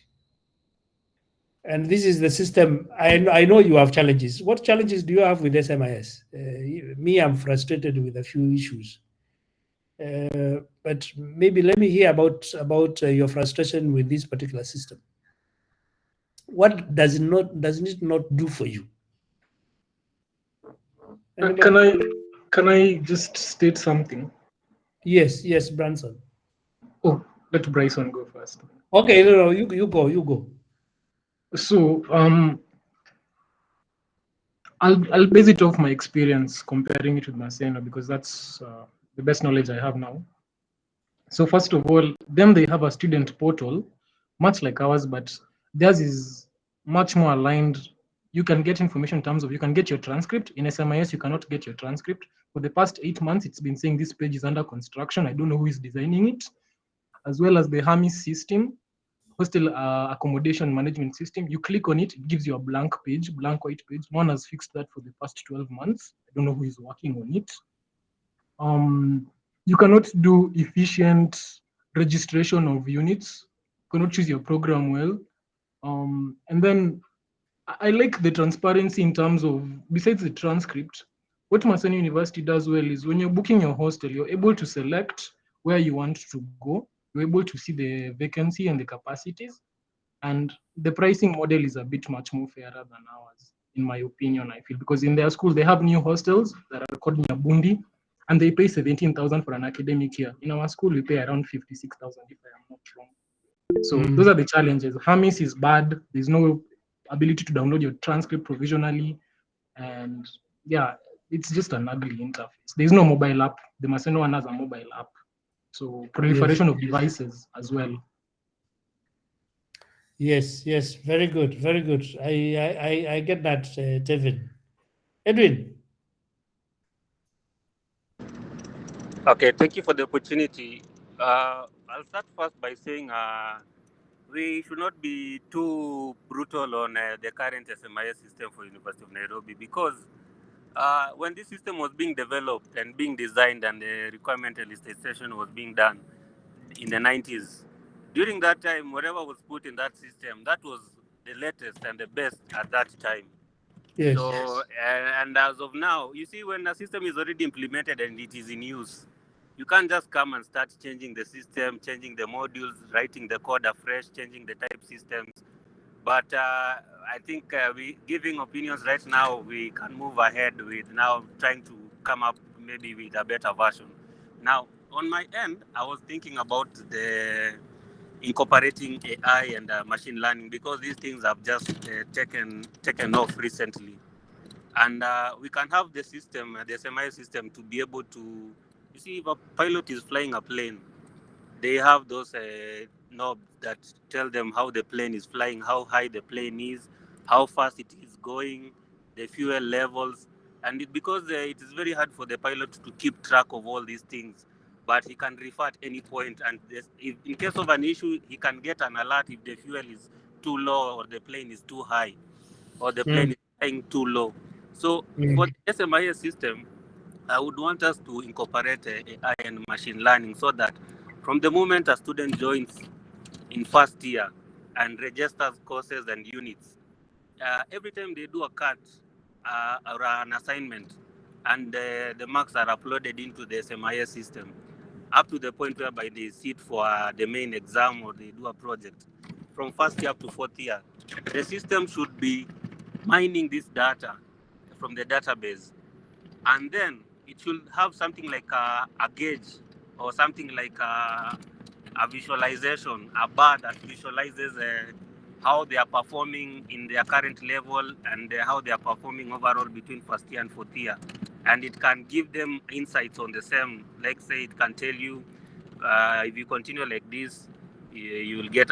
And this is the system. I know you have challenges. What challenges do you have with SMIS? Me, I'm frustrated with a few issues. But maybe let me hear about your frustration with this particular system. What does it not do for you? Can I just state something? Yes, Branson. Oh, let Bryson go first. Okay, no, you go. So I'll base it off my experience comparing it with Maseno because that's the best knowledge I have now. So first of all, then they have a student portal, much like ours, but theirs is much more aligned. You can get information in terms of, you can get your transcript. In SMIS, you cannot get your transcript. For the past 8 months, it's been saying this page is under construction. I don't know who is designing it. As well as the Hermes system, hostel accommodation management system. You click on it, it gives you a blank page, blank white page. No one has fixed that for the past 12 months. I don't know who is working on it. You cannot do efficient registration of units. You cannot choose your program well. And then I like the transparency in terms of, besides the transcript, what Maseno University does well is when you're booking your hostel, you're able to select where you want to go. You're able to see the vacancy and the capacities. And the pricing model is a bit much more fairer than ours, in my opinion, I feel, because in their school, they have new hostels that are called Nyabundi, and they pay 17,000 for an academic year. In our school, we pay around 56,000, if I am not wrong. So those are the challenges. Hermes is bad. There's no ability to download your transcript provisionally. And yeah, it's just an ugly interface. There's no mobile app. The Maseno one has a mobile app. So proliferation of devices as well. Yes, yes, very good, very good. I get that, Tevin. Edwin. Okay, thank you for the opportunity. I'll start first by saying we should not be too brutal on the current SMIS system for University of Nairobi, because when this system was being developed and being designed and the requirement elicitation was being done in the 90s, during that time, whatever was put in that system, that was the latest and the best at that time. Yes. So, and as of now, you see, when a system is already implemented and it is in use, you can't just come and start changing the system, changing the modules, writing the code afresh, changing the type systems. But I think we giving opinions right now, we can move ahead with now trying to come up maybe with a better version. Now, on my end, I was thinking about the incorporating AI and machine learning, because these things have just taken off recently. And we can have the system, the SMI system, to be able to, you see, if a pilot is flying a plane, they have those knobs that tell them how the plane is flying, how high the plane is, how fast it is going, the fuel levels. And because it is very hard for the pilot to keep track of all these things, but he can refer at any point, and if in case of an issue, he can get an alert if the fuel is too low or the plane is too high or the plane is flying too low. So for the SMIS system, I would want us to incorporate AI and machine learning, so that from the moment a student joins in first year and registers courses and units, every time they do a cut or an assignment, and the marks are uploaded into the SMIS system, up to the point whereby they sit for the main exam or they do a project, from first year up to fourth year, the system should be mining this data from the database, and then it should have something like a gauge or something like a visualization, a bar that visualizes how they are performing in their current level and how they are performing overall between first year and fourth year. And it can give them insights on the same. Like, say, it can tell you if you continue like this, you will get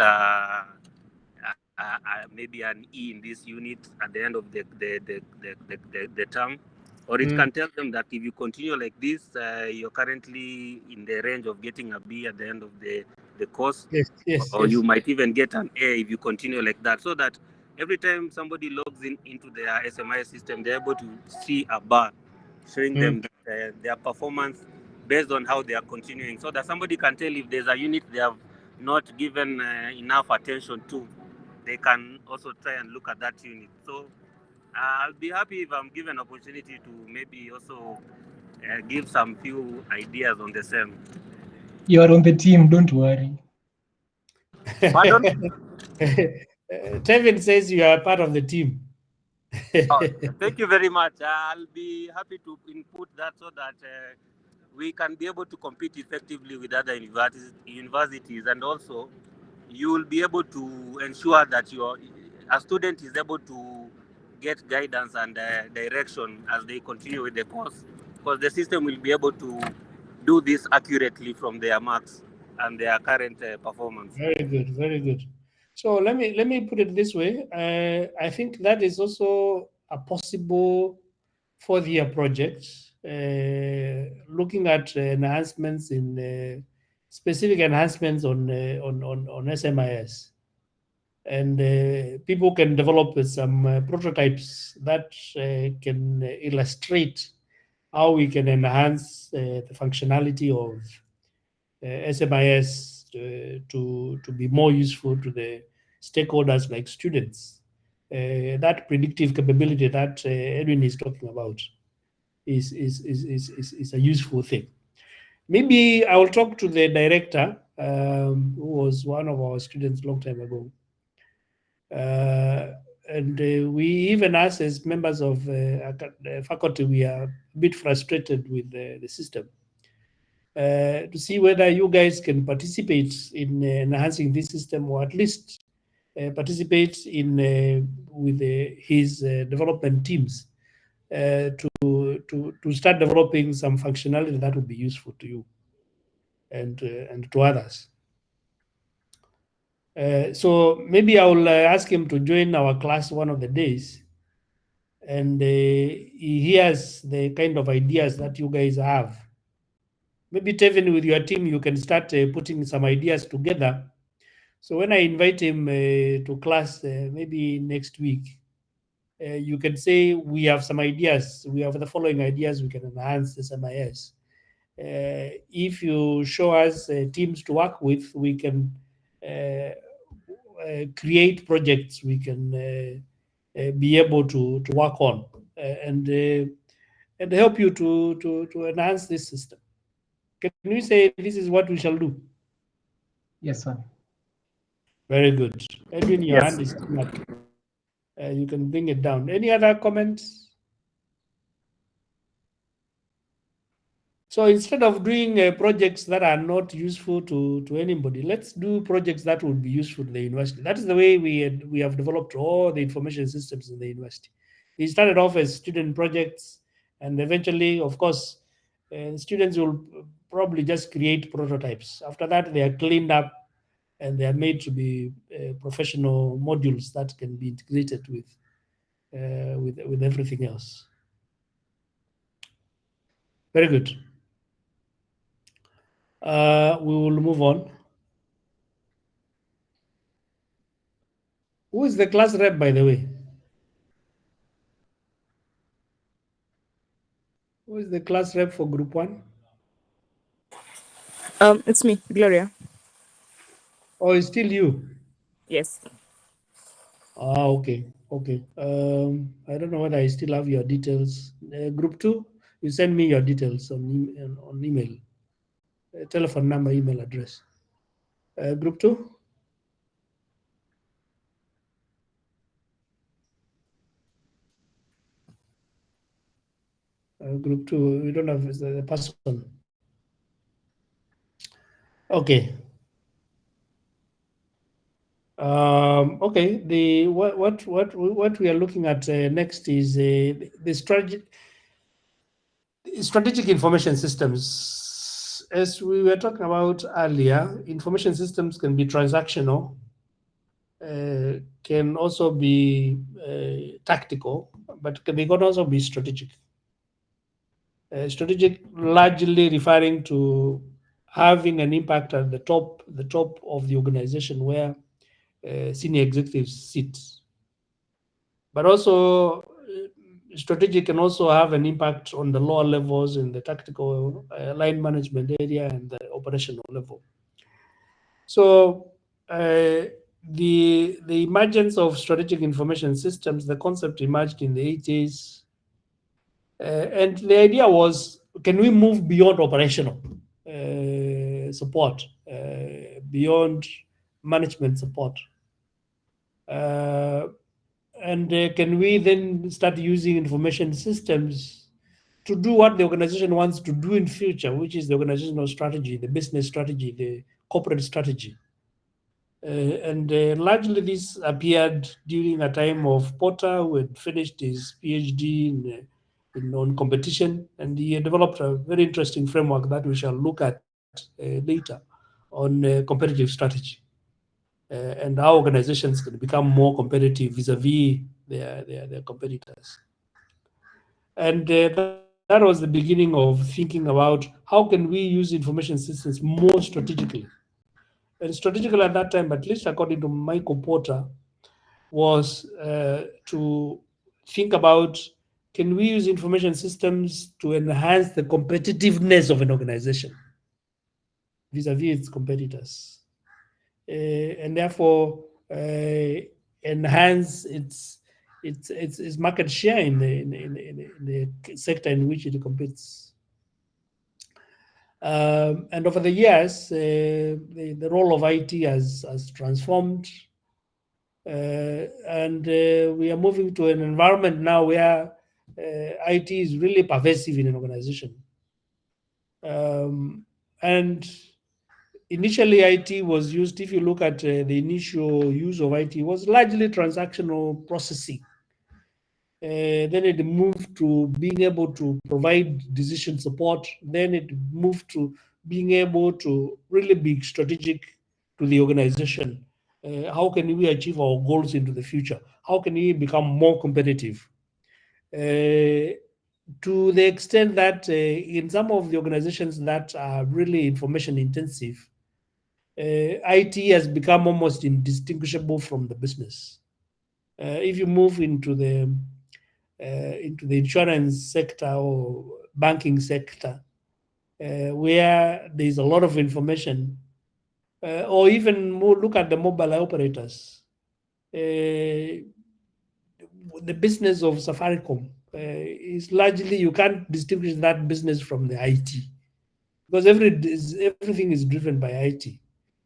maybe an E in this unit at the end of the term. Or it can tell them that if you continue like this, you're currently in the range of getting a B at the end of the course. Or you might even get an A if you continue like that. So that every time somebody logs into their SMI system, they're able to see a bar showing them their performance based on how they are continuing. So that somebody can tell if there's a unit they have not given enough attention to, they can also try and look at that unit. So I'll be happy if I'm given opportunity to maybe also give some few ideas on the same. You are on the team, don't worry. Pardon? Tevin says you are part of the team. Thank you very much. I'll be happy to input that, so that we can be able to compete effectively with other universities, and also you will be able to ensure that a student is able to get guidance and direction as they continue with the course, because the system will be able to do this accurately from their marks. and their current performance. Very good, very good. So let me put it this way. I think that is also a possible fourth-year project, looking at enhancements in specific enhancements on SMIS, and people can develop some prototypes that can illustrate how we can enhance the functionality of SMIS to be more useful to the stakeholders like students. That predictive capability that Edwin is talking about is a useful thing. Maybe I will talk to the director, who was one of our students a long time ago. And we even asked, as members of the faculty, we are a bit frustrated with the system. To see whether you guys can participate in enhancing this system, or at least participate in with his development teams to start developing some functionality that would be useful to you and to others. So maybe I will ask him to join our class one of the days, and he hears the kind of ideas that you guys have. Maybe Tevin, with your team, you can start putting some ideas together. So when I invite him to class, maybe next week, you can say, we have some ideas. We have the following ideas we can enhance the SMIS. If you show us teams to work with, we can create projects we can be able to work on and help you to enhance this system. Can we say this is what we shall do? Yes, sir. Very good. Edwin, your Yes. hand is still up. You can bring it down. Any other comments? So instead of doing projects that are not useful to anybody, let's do projects that would be useful to the university. That is the way we have developed all the information systems in the university. They started off as student projects, and eventually, of course, students will probably just create prototypes. After that, they are cleaned up and they are made to be professional modules that can be integrated with everything else. Very good. We will move on. Who is the class rep, by the way? Who is the class rep for group 1? It's me, Gloria. Oh, it's still you? Yes. Ah, okay, okay. I don't know whether I still have your details. Group 2, you send me your details on email. Telephone number, email address. Group 2? Group 2, we don't have the person. Okay. Okay. The what we are looking at next is the strategic information systems. As we were talking about earlier, information systems can be transactional, can also be tactical, but they can also be strategic. Strategic, largely referring to having an impact at the top of the organization where senior executives sit. But also, strategic can also have an impact on the lower levels in the tactical line management area and the operational level. So the emergence of strategic information systems, the concept emerged in the 80s. And the idea was, can we move beyond operational support, beyond management support? And can we then start using information systems to do what the organization wants to do in future, which is the organizational strategy, the business strategy, the corporate strategy? And largely this appeared during a time of Porter, who had finished his PhD on competition, and he developed a very interesting framework that we shall look at later on competitive strategy and how organizations can become more competitive vis-a-vis their competitors. And that was the beginning of thinking about how can we use information systems more strategically. And strategical at that time, at least according to Michael Porter, was to think about, can we use information systems to enhance the competitiveness of an organization vis-a-vis its competitors, and therefore enhance its market share in the sector in which it competes. And over the years, the role of IT has transformed, and we are moving to an environment now where IT is really pervasive in an organization. And initially, IT was used, if you look at the initial use of IT, was largely transactional processing. Then it moved to being able to provide decision support. Then it moved to being able to really be strategic to the organization. How can we achieve our goals into the future? How can we become more competitive? To the extent that in some of the organizations that are really information intensive, IT has become almost indistinguishable from the business. If you move into the insurance sector or banking sector, where there's a lot of information, or even more, look at the mobile operators. The business of Safaricom is largely, you can't distinguish that business from the IT, because everything is driven by IT.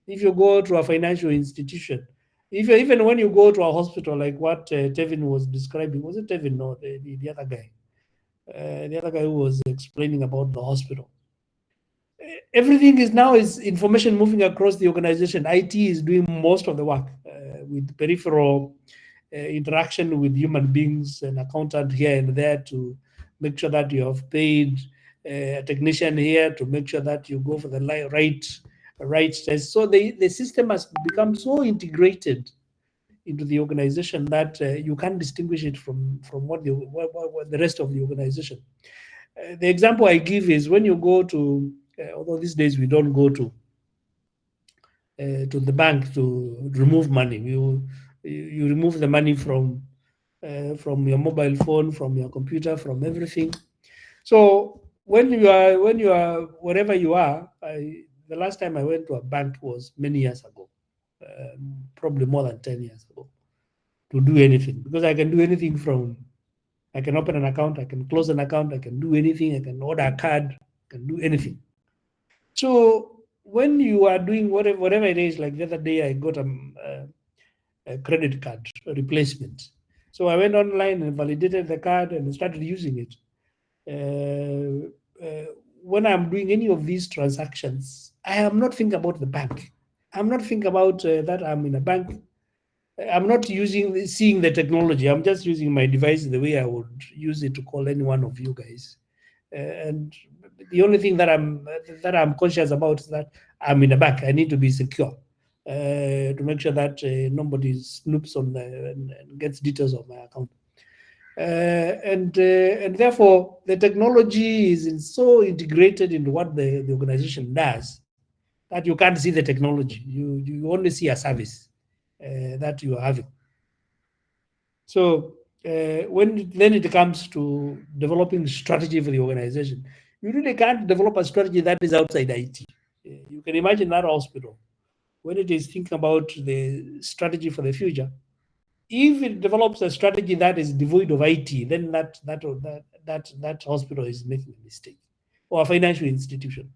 If you go to a financial institution, even when you go to a hospital, like what Tevin was describing, was it Tevin? No, the other guy. The other guy who was explaining about the hospital. Everything is now information moving across the organization. IT is doing most of the work with peripheral interaction with human beings, an accountant here and there to make sure that you have paid a technician here to make sure that you go for the right test. So the system has become so integrated into the organization that you can't distinguish it from what the rest of the organization. The example I give is when you go to, although these days we don't go to the bank to remove money. You remove the money from your mobile phone, from your computer, from everything. So when you are wherever you are, the last time I went to a bank was many years ago, probably more than 10 years ago, to do anything, because I can do anything from, I can open an account, I can close an account, I can do anything, I can order a card, I can do anything. So when you are doing whatever it is, like the other day I got a credit card replacement. So I went online and validated the card and started using it. When I'm doing any of these transactions, I am not thinking about the bank. I'm not thinking about that I'm in a bank. I'm not seeing the technology. I'm just using my device the way I would use it to call any one of you guys. And the only thing that I'm conscious about is that I'm in a bank. I need to be secure to make sure that nobody snoops on and gets details of my account. And therefore, the technology is so integrated into what the organization does that you can't see the technology. You only see a service that you are having. So when it comes to developing strategy for the organization, you really can't develop a strategy that is outside IT. You can imagine that hospital, when it is thinking about the strategy for the future, if it develops a strategy that is devoid of IT, then that hospital is making a mistake, or a financial institution.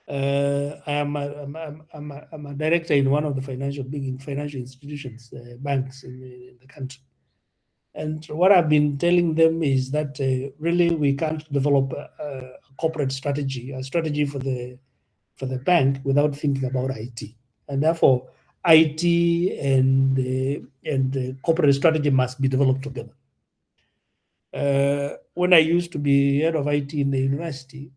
I'm a director in one of the big financial institutions, banks in the country. And what I've been telling them is that really we can't develop a corporate strategy, a strategy for the bank without thinking about IT. And therefore, IT and corporate strategy must be developed together. When I used to be head of IT in the university,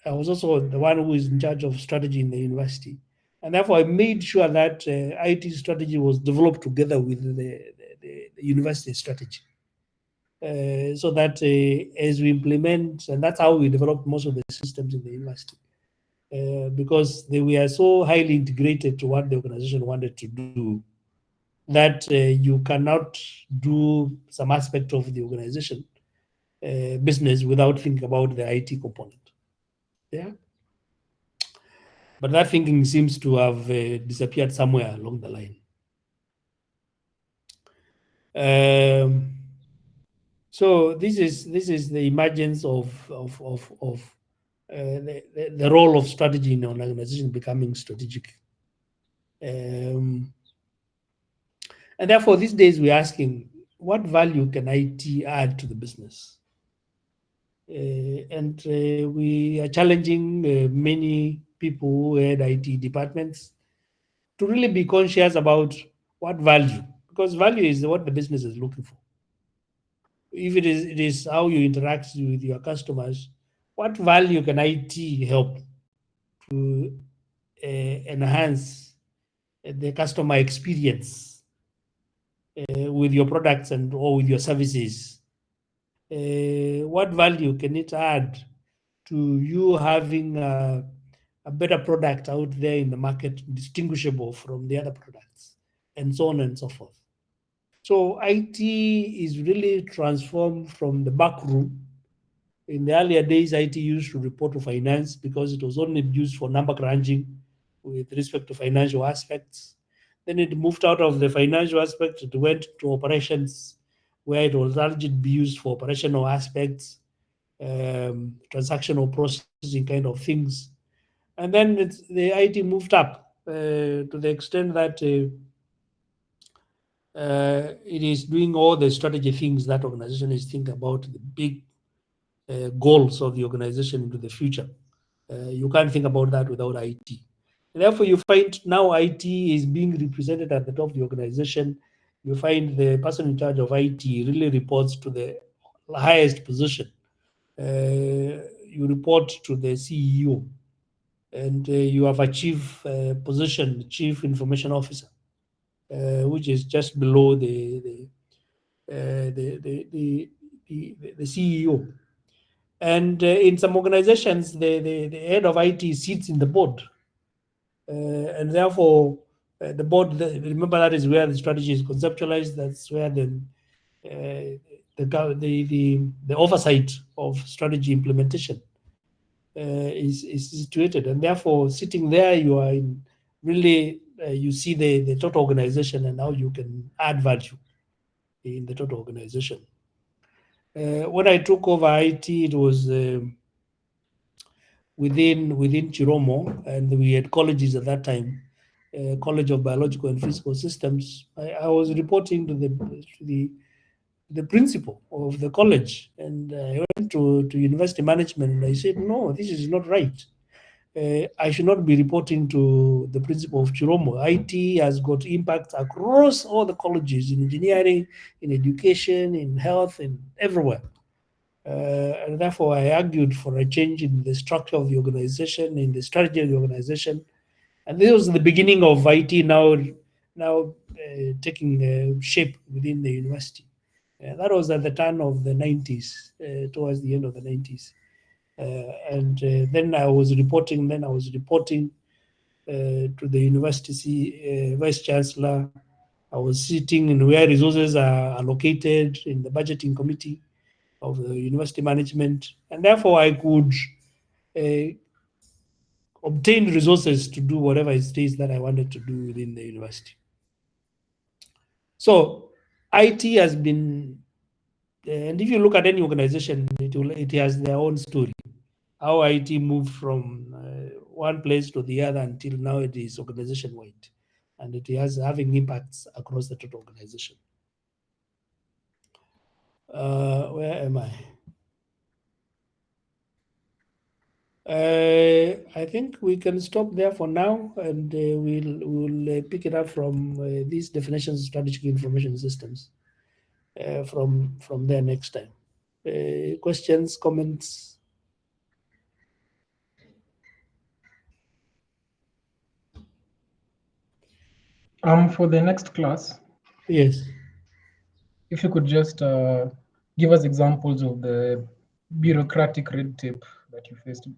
I was also the one who is in charge of strategy in the university. And therefore, I made sure that IT strategy was developed together with the university strategy. So that as we implement, and that's how we developed most of the systems in the university, because they were so highly integrated to what the organization wanted to do, that you cannot do some aspect of the organization business without thinking about the IT component. Yeah. But that thinking seems to have disappeared somewhere along the line. So this is the emergence of the role of strategy in an organization becoming strategic. And therefore, these days we're asking, what value can IT add to the business? And we are challenging many people who head IT departments to really be conscious about what value, because value is what the business is looking for. If it is how you interact with your customers, what value can IT help to enhance the customer experience with your products and or with your services? What value can it add to you having a better product out there in the market, distinguishable from the other products, and so on and so forth? So IT is really transformed from the back room. In the earlier days, IT used to report to finance because it was only used for number crunching with respect to financial aspects. Then it moved out of the financial aspect, it went to operations, where it was largely be used for operational aspects, transactional processing kind of things. And then the IT moved up to the extent that it is doing all the strategy things that organization is thinking about, the big goals of the organization into the future. You can't think about that without IT. Therefore, you find now IT is being represented at the top of the organization. You find the person in charge of IT really reports to the highest position. You report to the CEO, and you have a chief position, chief information officer, which is just below the CEO. And in some organizations, the head of IT sits in the board. And therefore, the board, remember, that is where the strategy is conceptualized. That's where the oversight of strategy implementation is situated. And therefore, sitting there, you are in really, you see the total organization and how you can add value in the total organization. When I took over IT, it was within Chiromo, and we had colleges at that time, College of Biological and Physical Systems. I was reporting to the principal of the college, and I went to university management, and I said, no, this is not right. I should not be reporting to the principal of Chiromo. IT has got impact across all the colleges, in engineering, in education, in health, and everywhere. And therefore, I argued for a change in the structure of the organization, in the strategy of the organization. And this was the beginning of IT now taking shape within the university. That was at the turn of the 90s, towards the end of the 90s. Then I was reporting to the university vice chancellor. I was sitting in where resources are allocated in the budgeting committee of the university management, and therefore I could obtain resources to do whatever it is that I wanted to do within the university. So IT has been, and if you look at any organization, it has their own story. How IT moved from one place to the other until now it is organization-wide, and it has having impacts across the total organization. Where am I? I think we can stop there for now, and we'll pick it up from these definitions of strategic information systems from there next time. Questions, comments? For the next class, Yes. if you could just give us examples of the bureaucratic red tape that you faced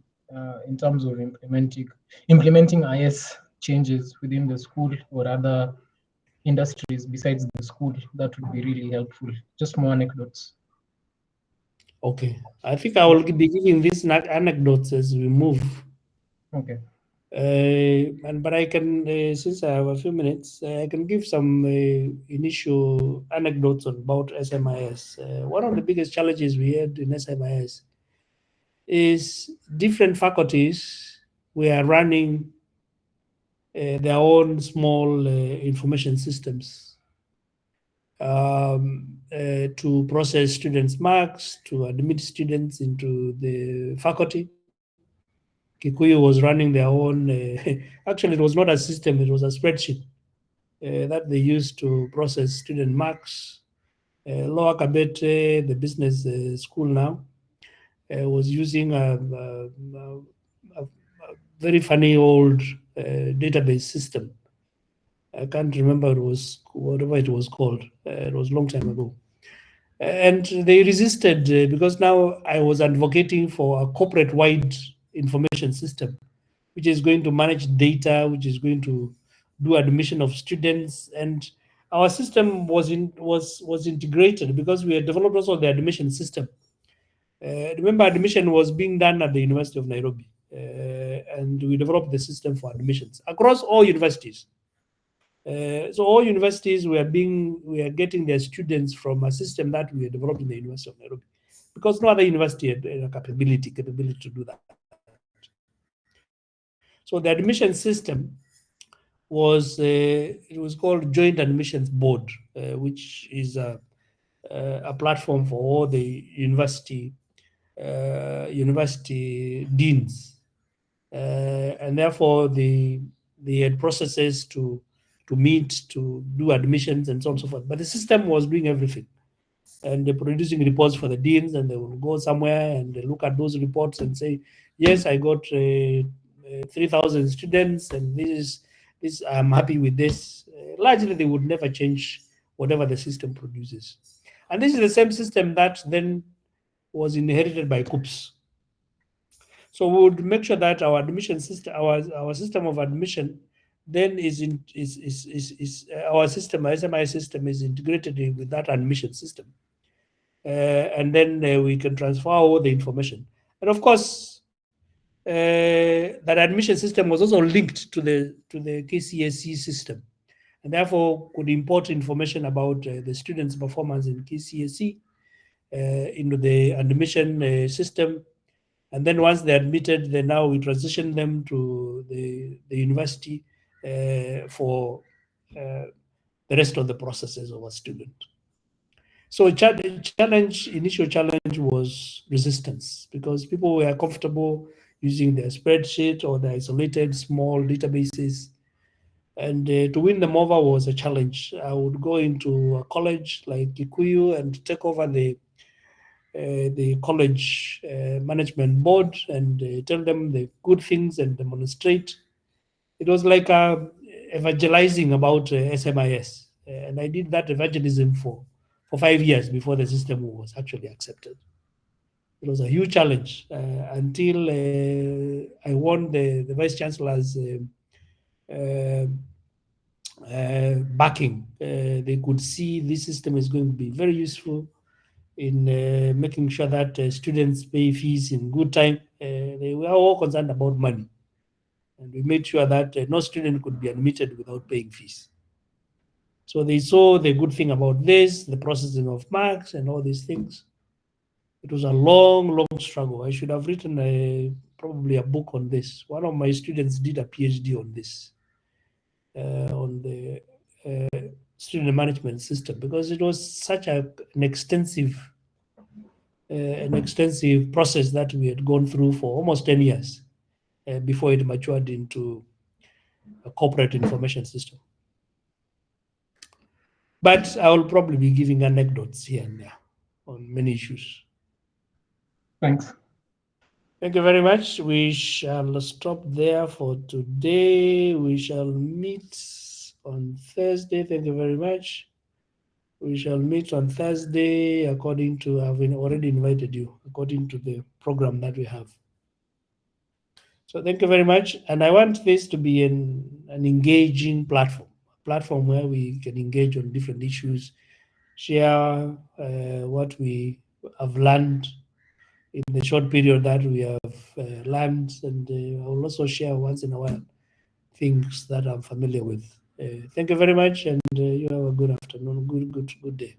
in terms of implementing IS changes within the school or other industries besides the school, that would be really helpful. Just more anecdotes. Okay. I think I will be giving these anecdotes as we move. Okay. But I can, since I have a few minutes, I can give some initial anecdotes about SMIS. One of the biggest challenges we had in SMIS is different faculties were running their own small information systems to process students' marks, to admit students into the faculty. Kikuyu was running their own, actually it was not a system, it was a spreadsheet that they used to process student marks. Lower Kabete, the business school now, was using a very funny old database system. I can't remember it was whatever it was called. It was a long time ago. And they resisted because now I was advocating for a corporate-wide information system, which is going to manage data, which is going to do admission of students. And our system was integrated because we had developed also the admission system. Remember, admission was being done at the University of Nairobi, and we developed the system for admissions across all universities. So all universities we are getting their students from a system that we had developed in the University of Nairobi, because no other university had a capability to do that. So the admission system was it was called Joint Admissions Board, which is a platform for all the university deans, and therefore they had processes to meet, to do admissions and so on and so forth. But the system was doing everything, and they're producing reports for the deans, and they will go somewhere and they look at those reports and say, yes, I got 3,000 students, and this I'm happy with this. Largely, they would never change whatever the system produces. And this is the same system that then was inherited by KUPS. So we would make sure that our admission system, our system of admission, then our system, our SMI system, is integrated with that admission system, and then we can transfer all the information. And of course, that admission system was also linked to the KCSE system, and therefore could import information about the students' performance in KCSE into the admission system. And then once they're admitted, then now we transition them to the university for the rest of the processes of a student. So initial challenge was resistance, because people were comfortable using their spreadsheet or the isolated small databases. And to win them over was a challenge. I would go into a college like Kikuyu and take over the college management board and tell them the good things and demonstrate. It was like evangelizing about SMIS. And I did that evangelism for 5 years before the system was actually accepted. It was a huge challenge until I won the Vice Chancellor's backing. They could see this system is going to be very useful in making sure that students pay fees in good time. They were all concerned about money. And we made sure that no student could be admitted without paying fees. So they saw the good thing about this, the processing of marks and all these things. It was a long, long struggle. I should have written probably a book on this. One of my students did a PhD on this, on the student management system, because it was such an extensive process that we had gone through for almost 10 years before it matured into a corporate information system. But I will probably be giving anecdotes here and there on many issues. Thanks. Thank you very much. We shall stop there for today. We shall meet on Thursday. Thank you very much. We shall meet on Thursday according to, I've already invited you, according to the program that we have. So thank you very much. And I want this to be an engaging platform, a platform where we can engage on different issues, share what we have learned in the short period that we have learned, and I will also share once in a while things that I'm familiar with. Thank you very much, and you have a good afternoon, good day.